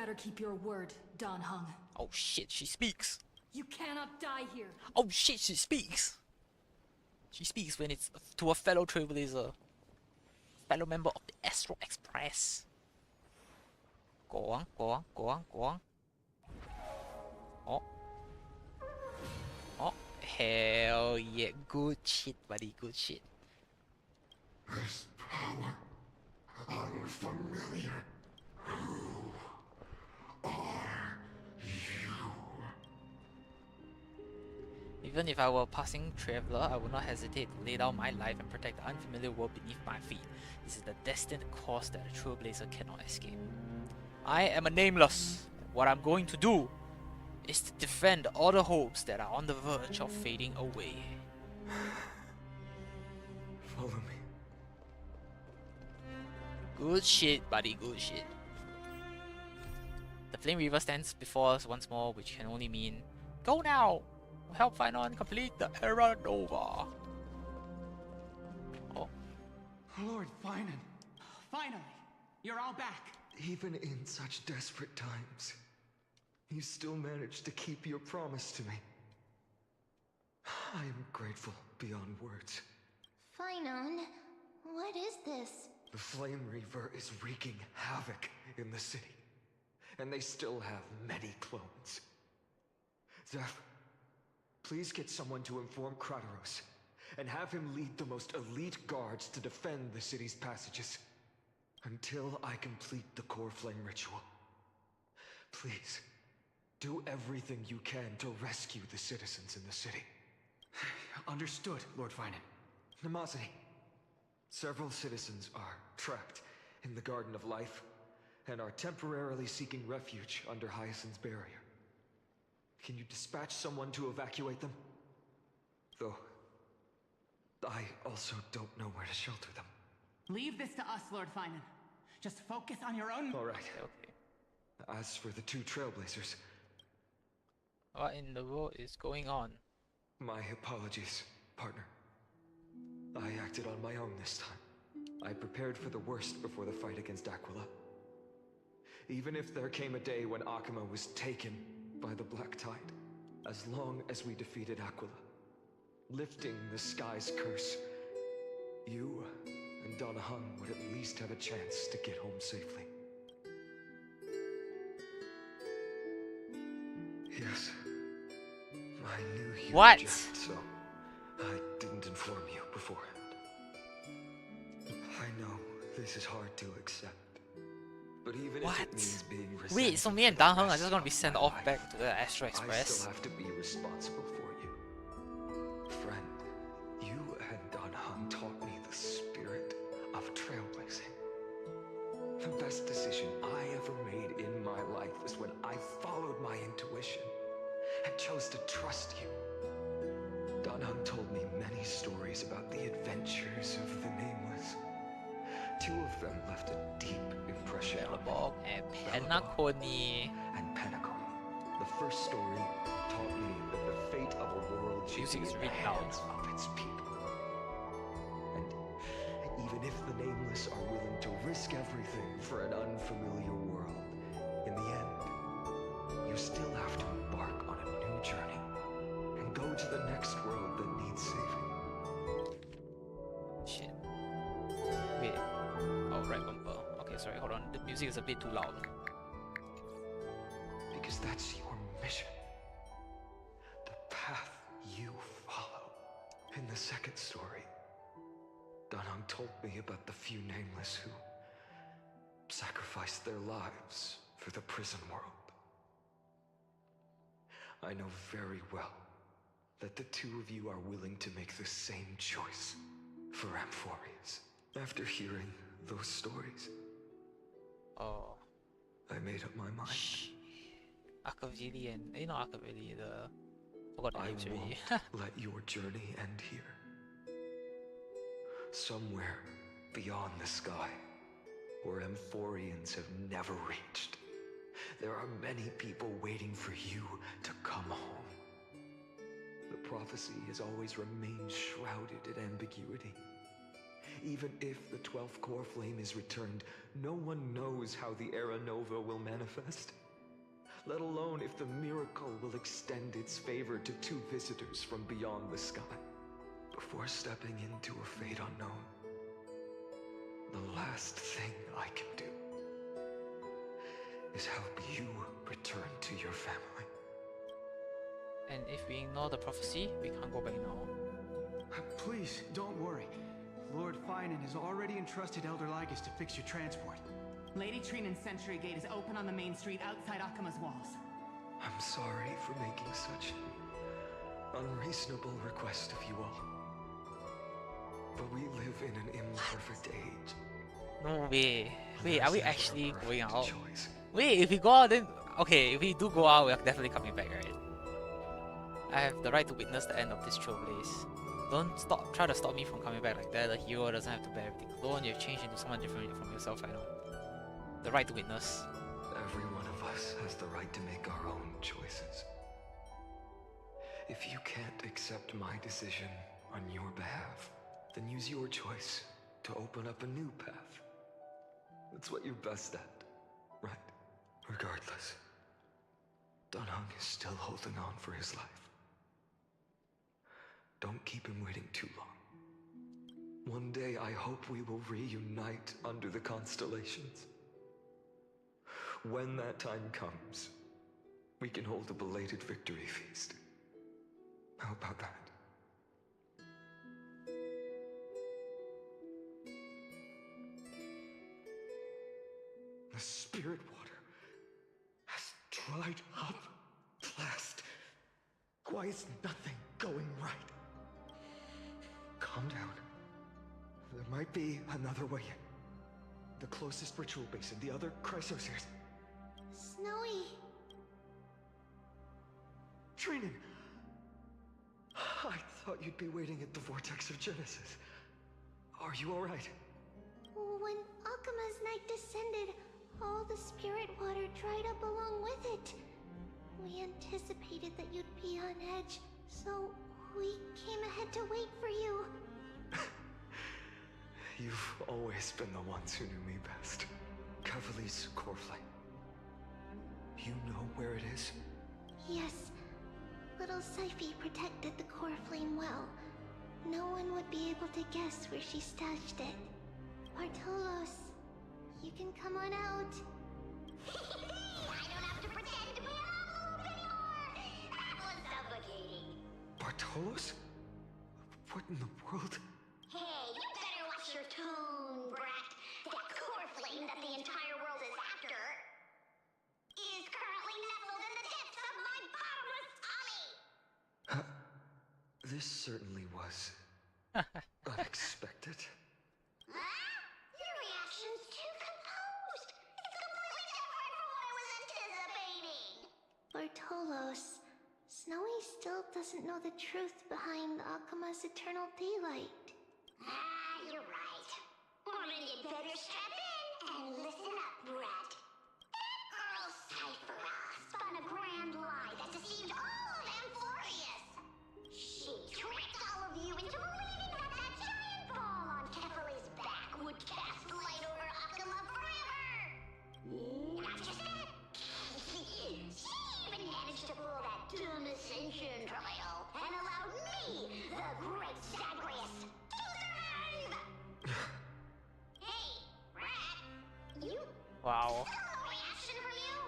better keep your word, Dan Heng. Oh shit, she speaks. You cannot die here. Oh shit, she speaks. She speaks when it's to a fellow trailblazer. Fellow member of the Astro Express. Go on, go on, go on, go on. Oh. Oh, hell yeah. Good shit, buddy, good shit. This power, unfamiliar. Who are you? Even if I were a passing traveler, I would not hesitate to lay down my life and protect the unfamiliar world beneath my feet. This is the destined course that a trailblazer cannot escape. I am a nameless. What I'm going to do is to defend all the hopes that are on the verge of fading away. Follow me. Good shit, buddy, good shit. The Flame Reaver stands before us once more, which can only mean, go now! Help Finon complete the Era Nova. Oh. Lord Finan. Finally, you're all back. Even in such desperate times, you still managed to keep your promise to me. I am grateful beyond words. Finon, what is this? The Flame Reaver is wreaking havoc in the city, and they still have many clones. Zeph, please get someone to inform Kratos, and have him lead the most elite guards to defend the city's passages, until I complete the core flame ritual. Please, do everything you can to rescue the citizens in the city. Understood, Lord Finan. Nemazity, several citizens are trapped in the Garden of Life, and are temporarily seeking refuge under Hyacinth's barrier. Can you dispatch someone to evacuate them? Though, I also don't know where to shelter them. Leave this to us, Lord Finan. Just focus on your own... All right. Okay. As for the two trailblazers... What in the world is going on? My apologies, partner. I acted on my own this time. I prepared for the worst before the fight against Aquila. Even if there came a day when Akuma was taken by the Black Tide, as long as we defeated Aquila, lifting the sky's curse, you and Donna Hung would at least have a chance to get home safely. Yes. I knew you What? object, so I didn't inform you beforehand. I know this is hard to accept, but even if it means being resentful, Wait, so me and Dan Heng are just gonna be sent off back to the Astro I Express? still have to be responsible for you. Friend, you and Dan Heng taught me the spirit of trailblazing. The best decision I ever made in my life was when I followed my intuition and chose to trust you. Dan Heng told me many stories about the adventures of the Nameless. Two of them left a deep impression on me. And Penacony. And Penacony. The first story taught me that the fate of a world should be in the hands of its people. And even if the Nameless are willing to risk everything for an unfamiliar world, in the end, you still have to embark on a new journey and go to the next world that needs saving. Shit. Wait. Oh, right bumper. Okay, sorry, hold on. The music is a bit too loud. Because that's your mission. The path you follow. In the second story, Dan Heng told me about the few Nameless who sacrificed their lives for the prison world. I know very well that the two of you are willing to make the same choice for Amphorius. After hearing those stories, I made up my mind. Akavili and not Akavili, forgot the names already. Let your journey end here. Somewhere beyond the sky, where Amphorians have never reached. There are many people waiting for you to come home. The prophecy has always remained shrouded in ambiguity. Even if the 12th core flame is returned, no one knows how the Era Nova will manifest. Let alone if the miracle will extend its favor to 2 visitors from beyond the sky. Before stepping into a fate unknown, the last thing I can do is help you return to your family. And if we ignore the prophecy, we can't go back now. Please, don't worry. Lord Finan has already entrusted Elder Lygus to fix your transport. Lady Trinan's sentry gate is open on the main street outside Akima's walls. I'm sorry for making such an unreasonable request of you all. But we live in an imperfect age. No way. Wait, are we actually going out? Choice. Wait, if we go out then... Okay, if we do go out, we're definitely coming back, right? I have the right to witness the end of this trailblaze. Don't try to stop me from coming back like that. The hero doesn't have to bear everything alone. You've changed into someone different from yourself, I know. The right to witness. Every one of us has the right to make our own choices. If you can't accept my decision on your behalf, then use your choice to open up a new path. That's what you're best at, right? Regardless, Dunhung is still holding on for his life. Don't keep him waiting too long. One day I hope we will reunite under the constellations. When that time comes, we can hold a belated victory feast. How about that? The spirit water has dried up at last. Why is nothing going right? Calm down. There might be another way in. The closest ritual basin, the other Chrysospheres. Snowy. Trinan! I thought you'd be waiting at the Vortex of Genesis. Are you alright? When Akima's night descended, all the spirit water dried up along with it. We anticipated that you'd be on edge, so we came ahead to wait for you. You've always been the ones who knew me best. Cavali's core flame. You know where it is? Yes. Little Syphe protected the core flame well. No one would be able to guess where she stashed it. Bartolos, you can come on out. I don't have to pretend to be an envelope anymore! That was suffocating! Bartolos? What in the world? Hey, you better watch your tone, brat! That core flame that the entire world is after is currently nestled in the depths of my bottomless tummy! This certainly was unexpected. Huh? Your reaction's too composed! It's completely different from what I was anticipating! Bartolos, Snowy still doesn't know the truth behind Akima's eternal daylight. You're right. Woman, you'd better strap in and listen up, brat. That girl Cyphera spun a grand lie that deceived all of Amphorius. She tricked all of you into believing that that giant ball on Kefali's back would cast light over Akima forever. Not just that, she even managed to pull that dumb ascension trial and allowed me, the great Zagreus, to survive! Hey, Rat, you... Wow. Still no reaction from you?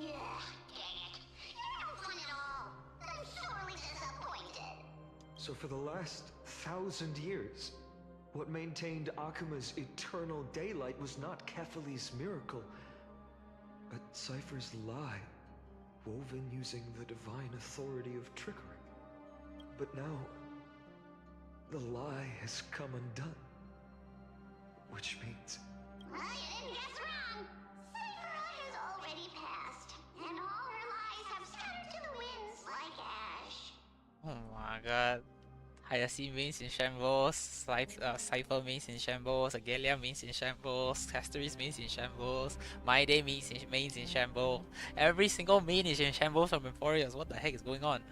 Yeah, dang it. You're no fun at all. I'm sorely disappointed. So for the last 1,000 years, what maintained Akima's eternal daylight was not Kefali's miracle, but Cypher's lie, woven using the divine authority of trickery. But now, the lie has come undone. Which means... Well, you didn't guess wrong. Cyphera has already passed, and all her lies have scattered to the winds like ash. Oh my god. Hayase mains in shambles, Cypher mains in shambles, Agalia mains in shambles, Casteris mains in shambles, My Day mains in shambles. Every single main is in shambles from Emporius. What the heck is going on?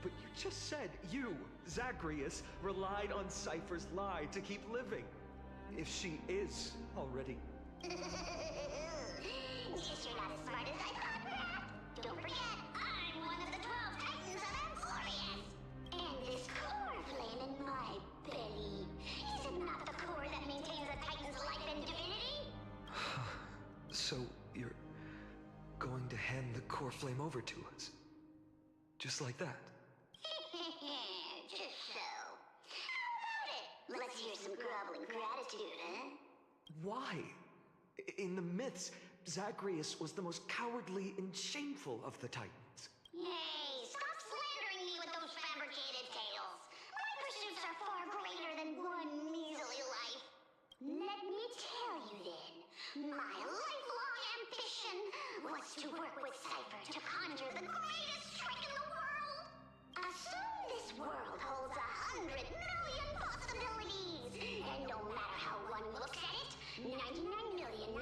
But you just said you, Zagreus, relied on Cypher's lie to keep living. If she is already... Guess you're not as smart as I thought, Rat. Don't forget, I'm one of the 12 Titans of Emporius. And this core flame in my belly, is it not the core that maintains a Titan's life and divinity? So, you're going to hand the core flame over to us? Just like that? Just so. How about it? Let's hear some groveling gratitude, huh? Why? In the myths, Zagreus was the most cowardly and shameful of the Titans. Hey, stop slandering me with those fabricated tales. My pursuits are far greater than one measly life. Let me tell you then, my lifelong ambition was to work with Cypher to conjure the greatest trick in the world. Assume this world holds 100 million possibilities, and no matter how one looks at it, 99,999,999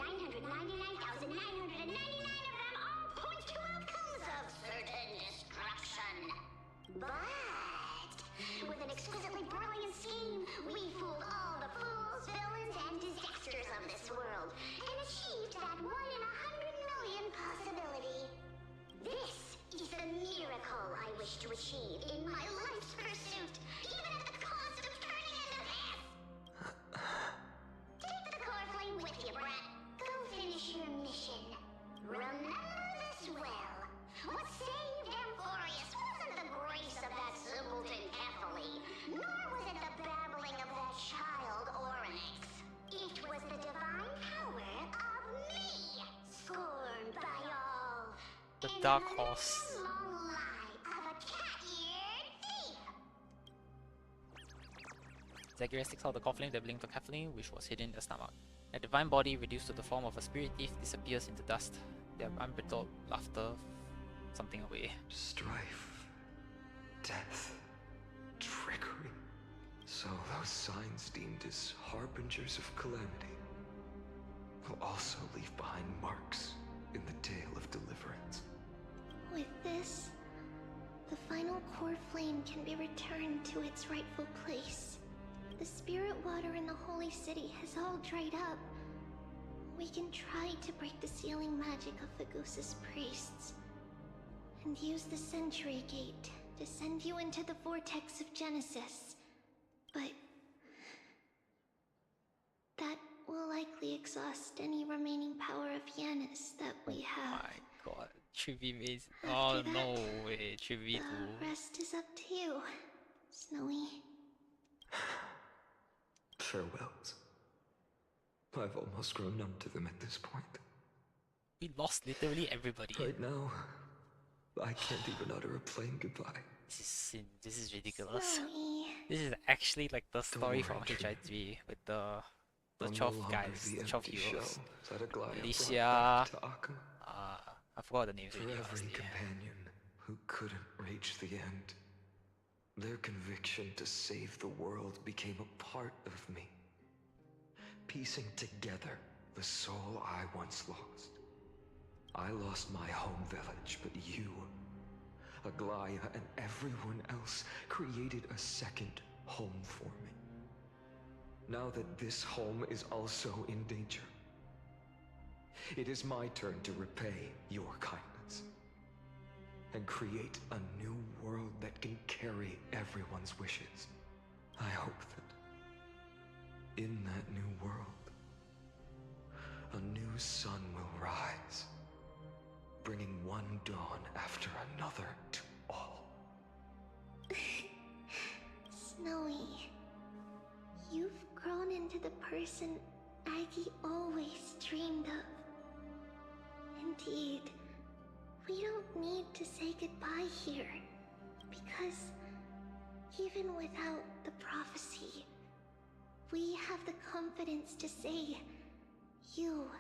of them all point to outcomes of certain destruction. But with an exquisitely brilliant scheme, we fooled all the fools, villains, and disasters of this world, and achieved that 1 in 100 million possibility. This is the miracle I wish to achieve in my life's pursuit, even at the cost of turning into this. Take the core flame with you, Brat. Go finish your mission. Remember this well. What saved Emporius wasn't the grace of that simpleton Kefali, nor was it the babbling of that child Oryx. It was the divine power of me, scorned by all. The Dark Horse. Long lie of a cat-eared thief. Zagreus takes out the core flame that belonged to Kathleen, which was hidden in the stomach. The divine body, reduced to the form of a spirit thief, disappears into dust. Their unbridled laughter something away. Strife, death, trickery. So those signs deemed as harbingers of calamity will also leave behind marks in the tale of deliverance. With this, the final core flame can be returned to its rightful place. The spirit water in the holy city has all dried up. We can try to break the sealing magic of the Goose's priests, and use the Century Gate to send you into the vortex of Genesis. But that will likely exhaust any remaining power of Yanis that we have. My god, Chibi Maze. Oh After no that, way, Chibi the 2. rest is up to you, Snowy. Farewells. I've almost grown numb to them at this point. We lost literally everybody. Right now, I can't even utter a plain goodbye. This is ridiculous. Snowy. This is actually like the story from worry, Chibi. HI3 with the I'm no 12 longer guys, the the 12 empty heroes. shell that Aglaya brought Alicia, back to Arkham. I forgot the names For already, every honestly. companion who couldn't reach the end, their conviction to save the world became a part of me, piecing together the soul I once lost. I lost my home village, but you, Aglaya, and everyone else created a second home for me. Now that this home is also in danger, it is my turn to repay your kindness and create a new world that can carry everyone's wishes. I hope that in that new world, a new sun will rise, bringing one dawn after another to all. Snowy, you've grown into the person Aggie always dreamed of. Indeed, we don't need to say goodbye here, because even without the prophecy, we have the confidence to say you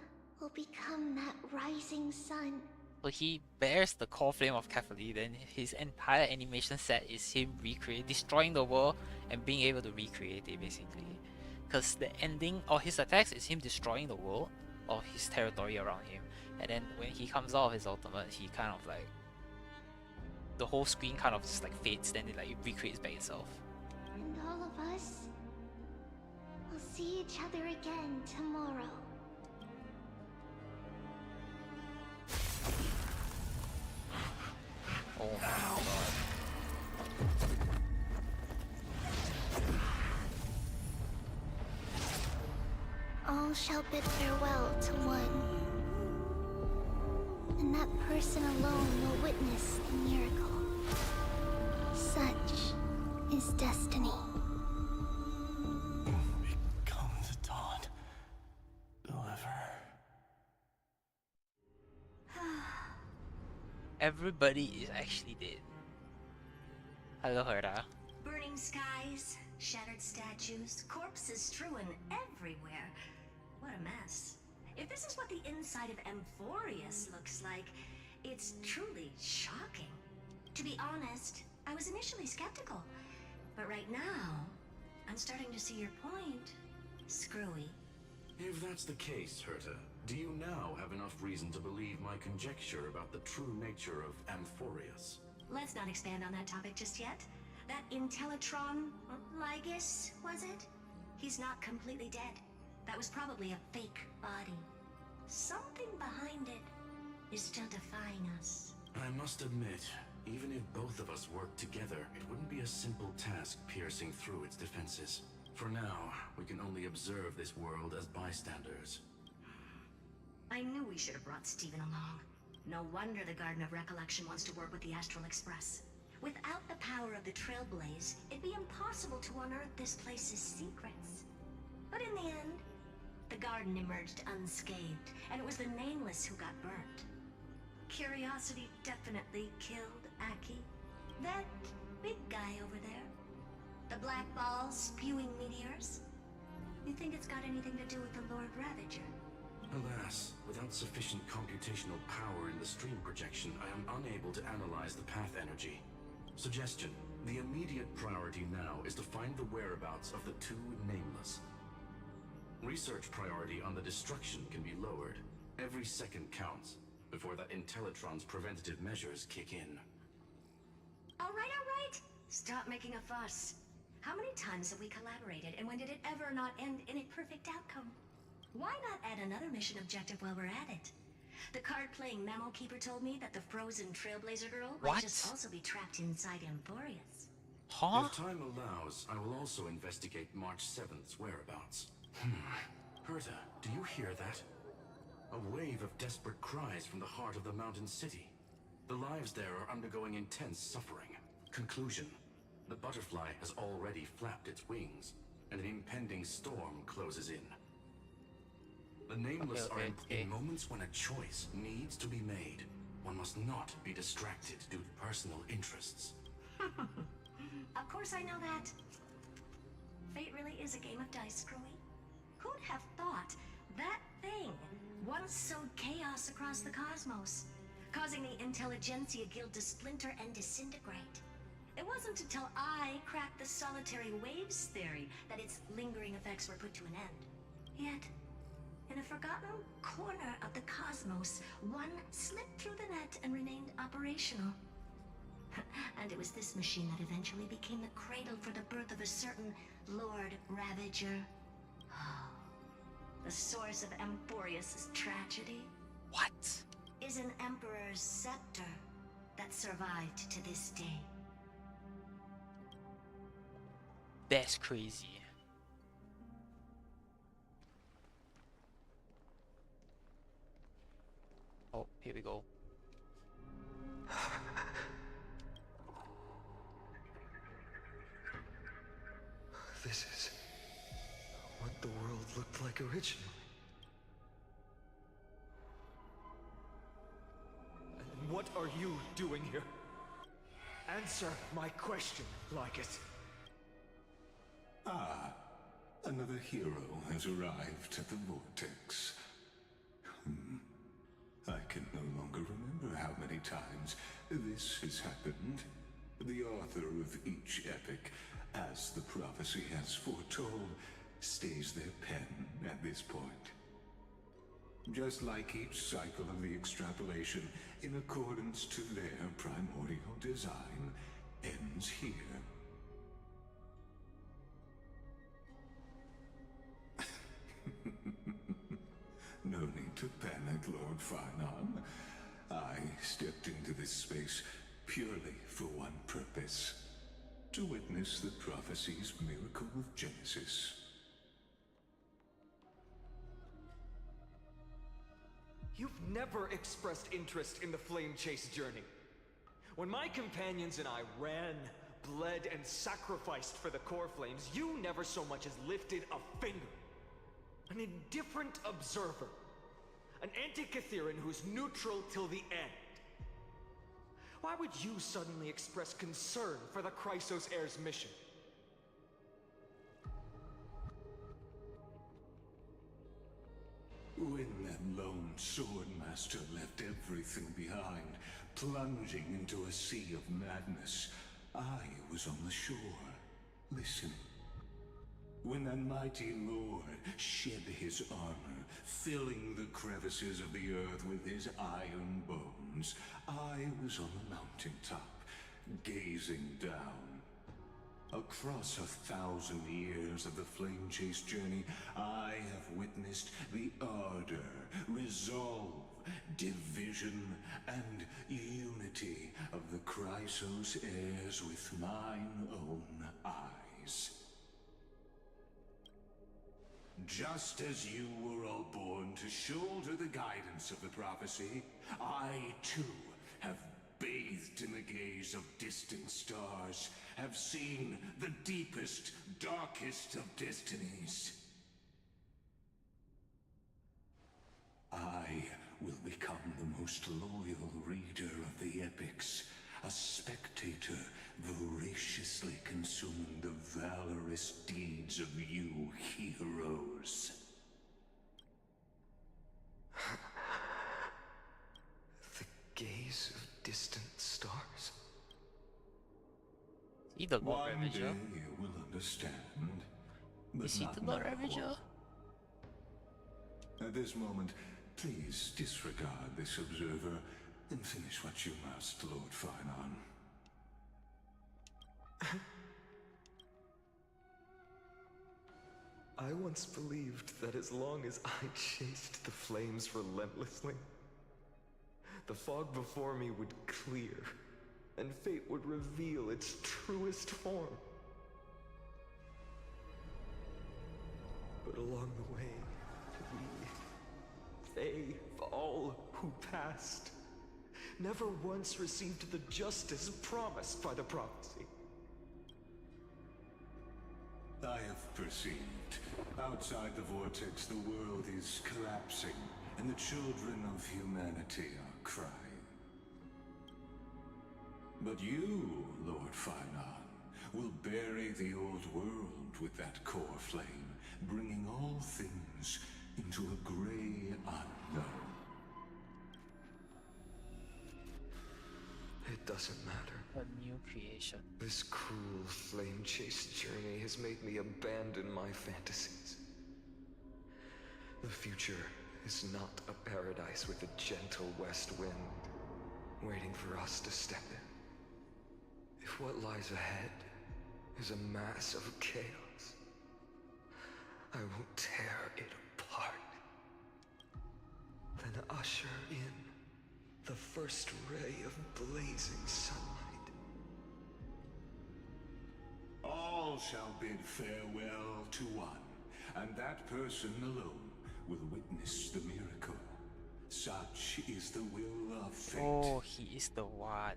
will become that rising sun. So he bears the core flame of Catholic, then his entire animation set is him destroying the world and being able to recreate it basically. Because the ending of his attacks is him destroying the world or his territory around him. And then when he comes out of his ultimate, he kind of like the whole screen kind of just like fades, then it like recreates by itself. And all of us will see each other again tomorrow. Oh my god. All shall bid farewell to one. And that person alone will witness the miracle. Such is destiny. Become the dawn. Deliver. Everybody is actually dead. Hello, Herta. Burning skies, shattered statues, corpses strewn everywhere. What a mess. If this is what the inside of Amphorius looks like, it's truly shocking. To be honest, I was initially skeptical. But right now, I'm starting to see your point. Screwy. If that's the case, Herta, do you now have enough reason to believe my conjecture about the true nature of Amphorius? Let's not expand on that topic just yet. That Intellitron, Lygus, was it? He's not completely dead. That was probably a fake body. Something behind it is still defying us. I must admit, even if both of us worked together, it wouldn't be a simple task piercing through its defenses. For now, we can only observe this world as bystanders. I knew we should have brought Steven along. No wonder the Garden of Recollection wants to work with the Astral Express. Without the power of the Trailblaze, it'd be impossible to unearth this place's secrets. But in the end, the garden emerged unscathed, and it was the Nameless who got burnt. Curiosity definitely killed Aki. That big guy over there. The black ball spewing meteors. You think it's got anything to do with the Lord Ravager? Alas, without sufficient computational power in the stream projection, I am unable to analyze the path energy. Suggestion: the immediate priority now is to find the whereabouts of the two Nameless. Research priority on the destruction can be lowered. Every second counts, before that Intellitron's preventative measures kick in. All right. Stop making a fuss. How many times have we collaborated, and when did it ever not end in a perfect outcome? Why not add another mission objective while we're at it? The card-playing memo keeper told me that the frozen Trailblazer girl might just also be trapped inside Amphorius. Huh? If time allows, I will also investigate March 7th's whereabouts. Herta, do you hear that? A wave of desperate cries from the heart of the mountain city. The lives there are undergoing intense suffering. Conclusion: the butterfly has already flapped its wings, and an impending storm closes in. The Nameless are in moments when a choice needs to be made. One must not be distracted due to personal interests. Of course I know that. Fate really is a game of dice, Screwy. Who'd have thought that thing once sowed chaos across the cosmos, causing the Intelligentsia Guild to splinter and disintegrate? It wasn't until I cracked the solitary waves theory that its lingering effects were put to an end. Yet, in a forgotten corner of the cosmos, one slipped through the net and remained operational. And it was this machine that eventually became the cradle for the birth of a certain Lord Ravager. The source of Amphorius' tragedy. What? Is an Emperor's scepter that survived to this day. That's crazy. Oh, here we go. This is what the world looked like originally. And what are you doing here? Answer my question, Lygus. Ah, another hero has arrived at the vortex. I can no longer remember how many times this has happened. The author of each epic, as the prophecy has foretold, stays their pen at this point. Just like each cycle of the extrapolation, in accordance to their primordial design, ends here. No need to panic, Lord Finon. I stepped into this space purely for one purpose: to witness the prophecy's miracle of Genesis. You've never expressed interest in the Flame Chase journey. When my companions and I ran, bled, and sacrificed for the core flames, you never so much as lifted a finger. An indifferent observer. An Antikytheran who's neutral till the end. Why would you suddenly express concern for the Chrysos Heir's mission? When that lone swordmaster left everything behind, plunging into a sea of madness, I was on the shore, listening. When that mighty lord shed his armor, filling the crevices of the earth with his iron bones, I was on the mountaintop, gazing down. Across 1,000 years of the Flame Chase journey, I have witnessed the ardor, resolve, division, and unity of the Chrysos heirs with mine own eyes. Just as you were all born to shoulder the guidance of the prophecy, I too have bathed in the gaze of distant stars, have seen the deepest, darkest of destinies. I will become the most loyal reader of the epics, a spectator voraciously consuming the valorous deeds of you heroes. The gaze of distant stars. He the Lord One day Ravager. you will understand, but Is he not the Lord now. Ravager? At this moment, please disregard this observer and finish what you must, Lord Finon. I once believed that as long as I chased the flames relentlessly, the fog before me would clear, and fate would reveal its truest form. But along the way, they, all who passed, never once received the justice promised by the prophecy. I have perceived. Outside the vortex, the world is collapsing, and the children of humanity are crying. But you, Lord Finon, will bury the old world with that core flame, bringing all things into a gray unknown. It doesn't matter. A new creation. This cruel flame chase journey has made me abandon my fantasies. The future is not a paradise with a gentle west wind waiting for us to step in. If what lies ahead is a mass of chaos, I will tear it apart. Then usher in the first ray of blazing sunlight. All shall bid farewell to one, and that person alone will witness the miracle. Such is the will of fate. Oh, he is the one.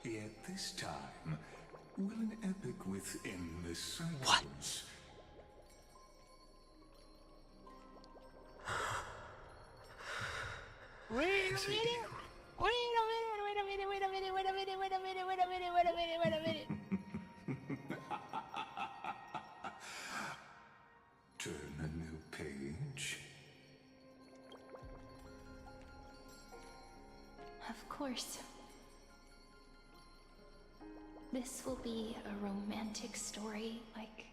Yet this time, will an epic within the cycles... Wait a minute! Wait a minute! Wait a minute! Wait a minute! Wait a minute! Wait a minute! Wait a minute! Wait a minute! Wait a minute! Turn a new page. Of course. This will be a romantic story, like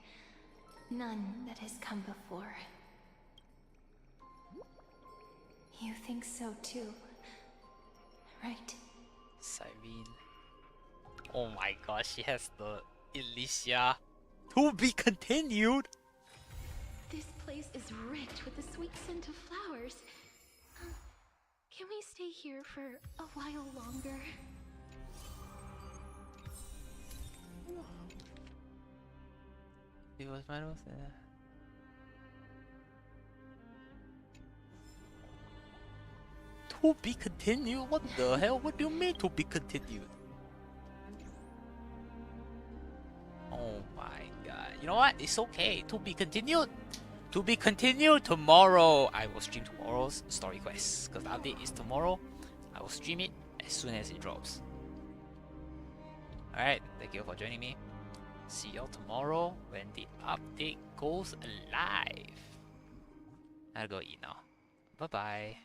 None that has come before. You think so too, right? Cyrene. Oh my gosh, she has the Elysia. To be continued! This place is rich with the sweet scent of flowers. Can we stay here for a while longer? It was my nose there. To be continued? What the hell? What do you mean to be continued? Oh my god. You know what? It's okay. To be continued. To be continued tomorrow. I will stream tomorrow's story quest. Because the update is tomorrow. I will stream it as soon as it drops. Alright, thank you for joining me. See y'all tomorrow when the update goes live. I'll go eat now. Bye bye.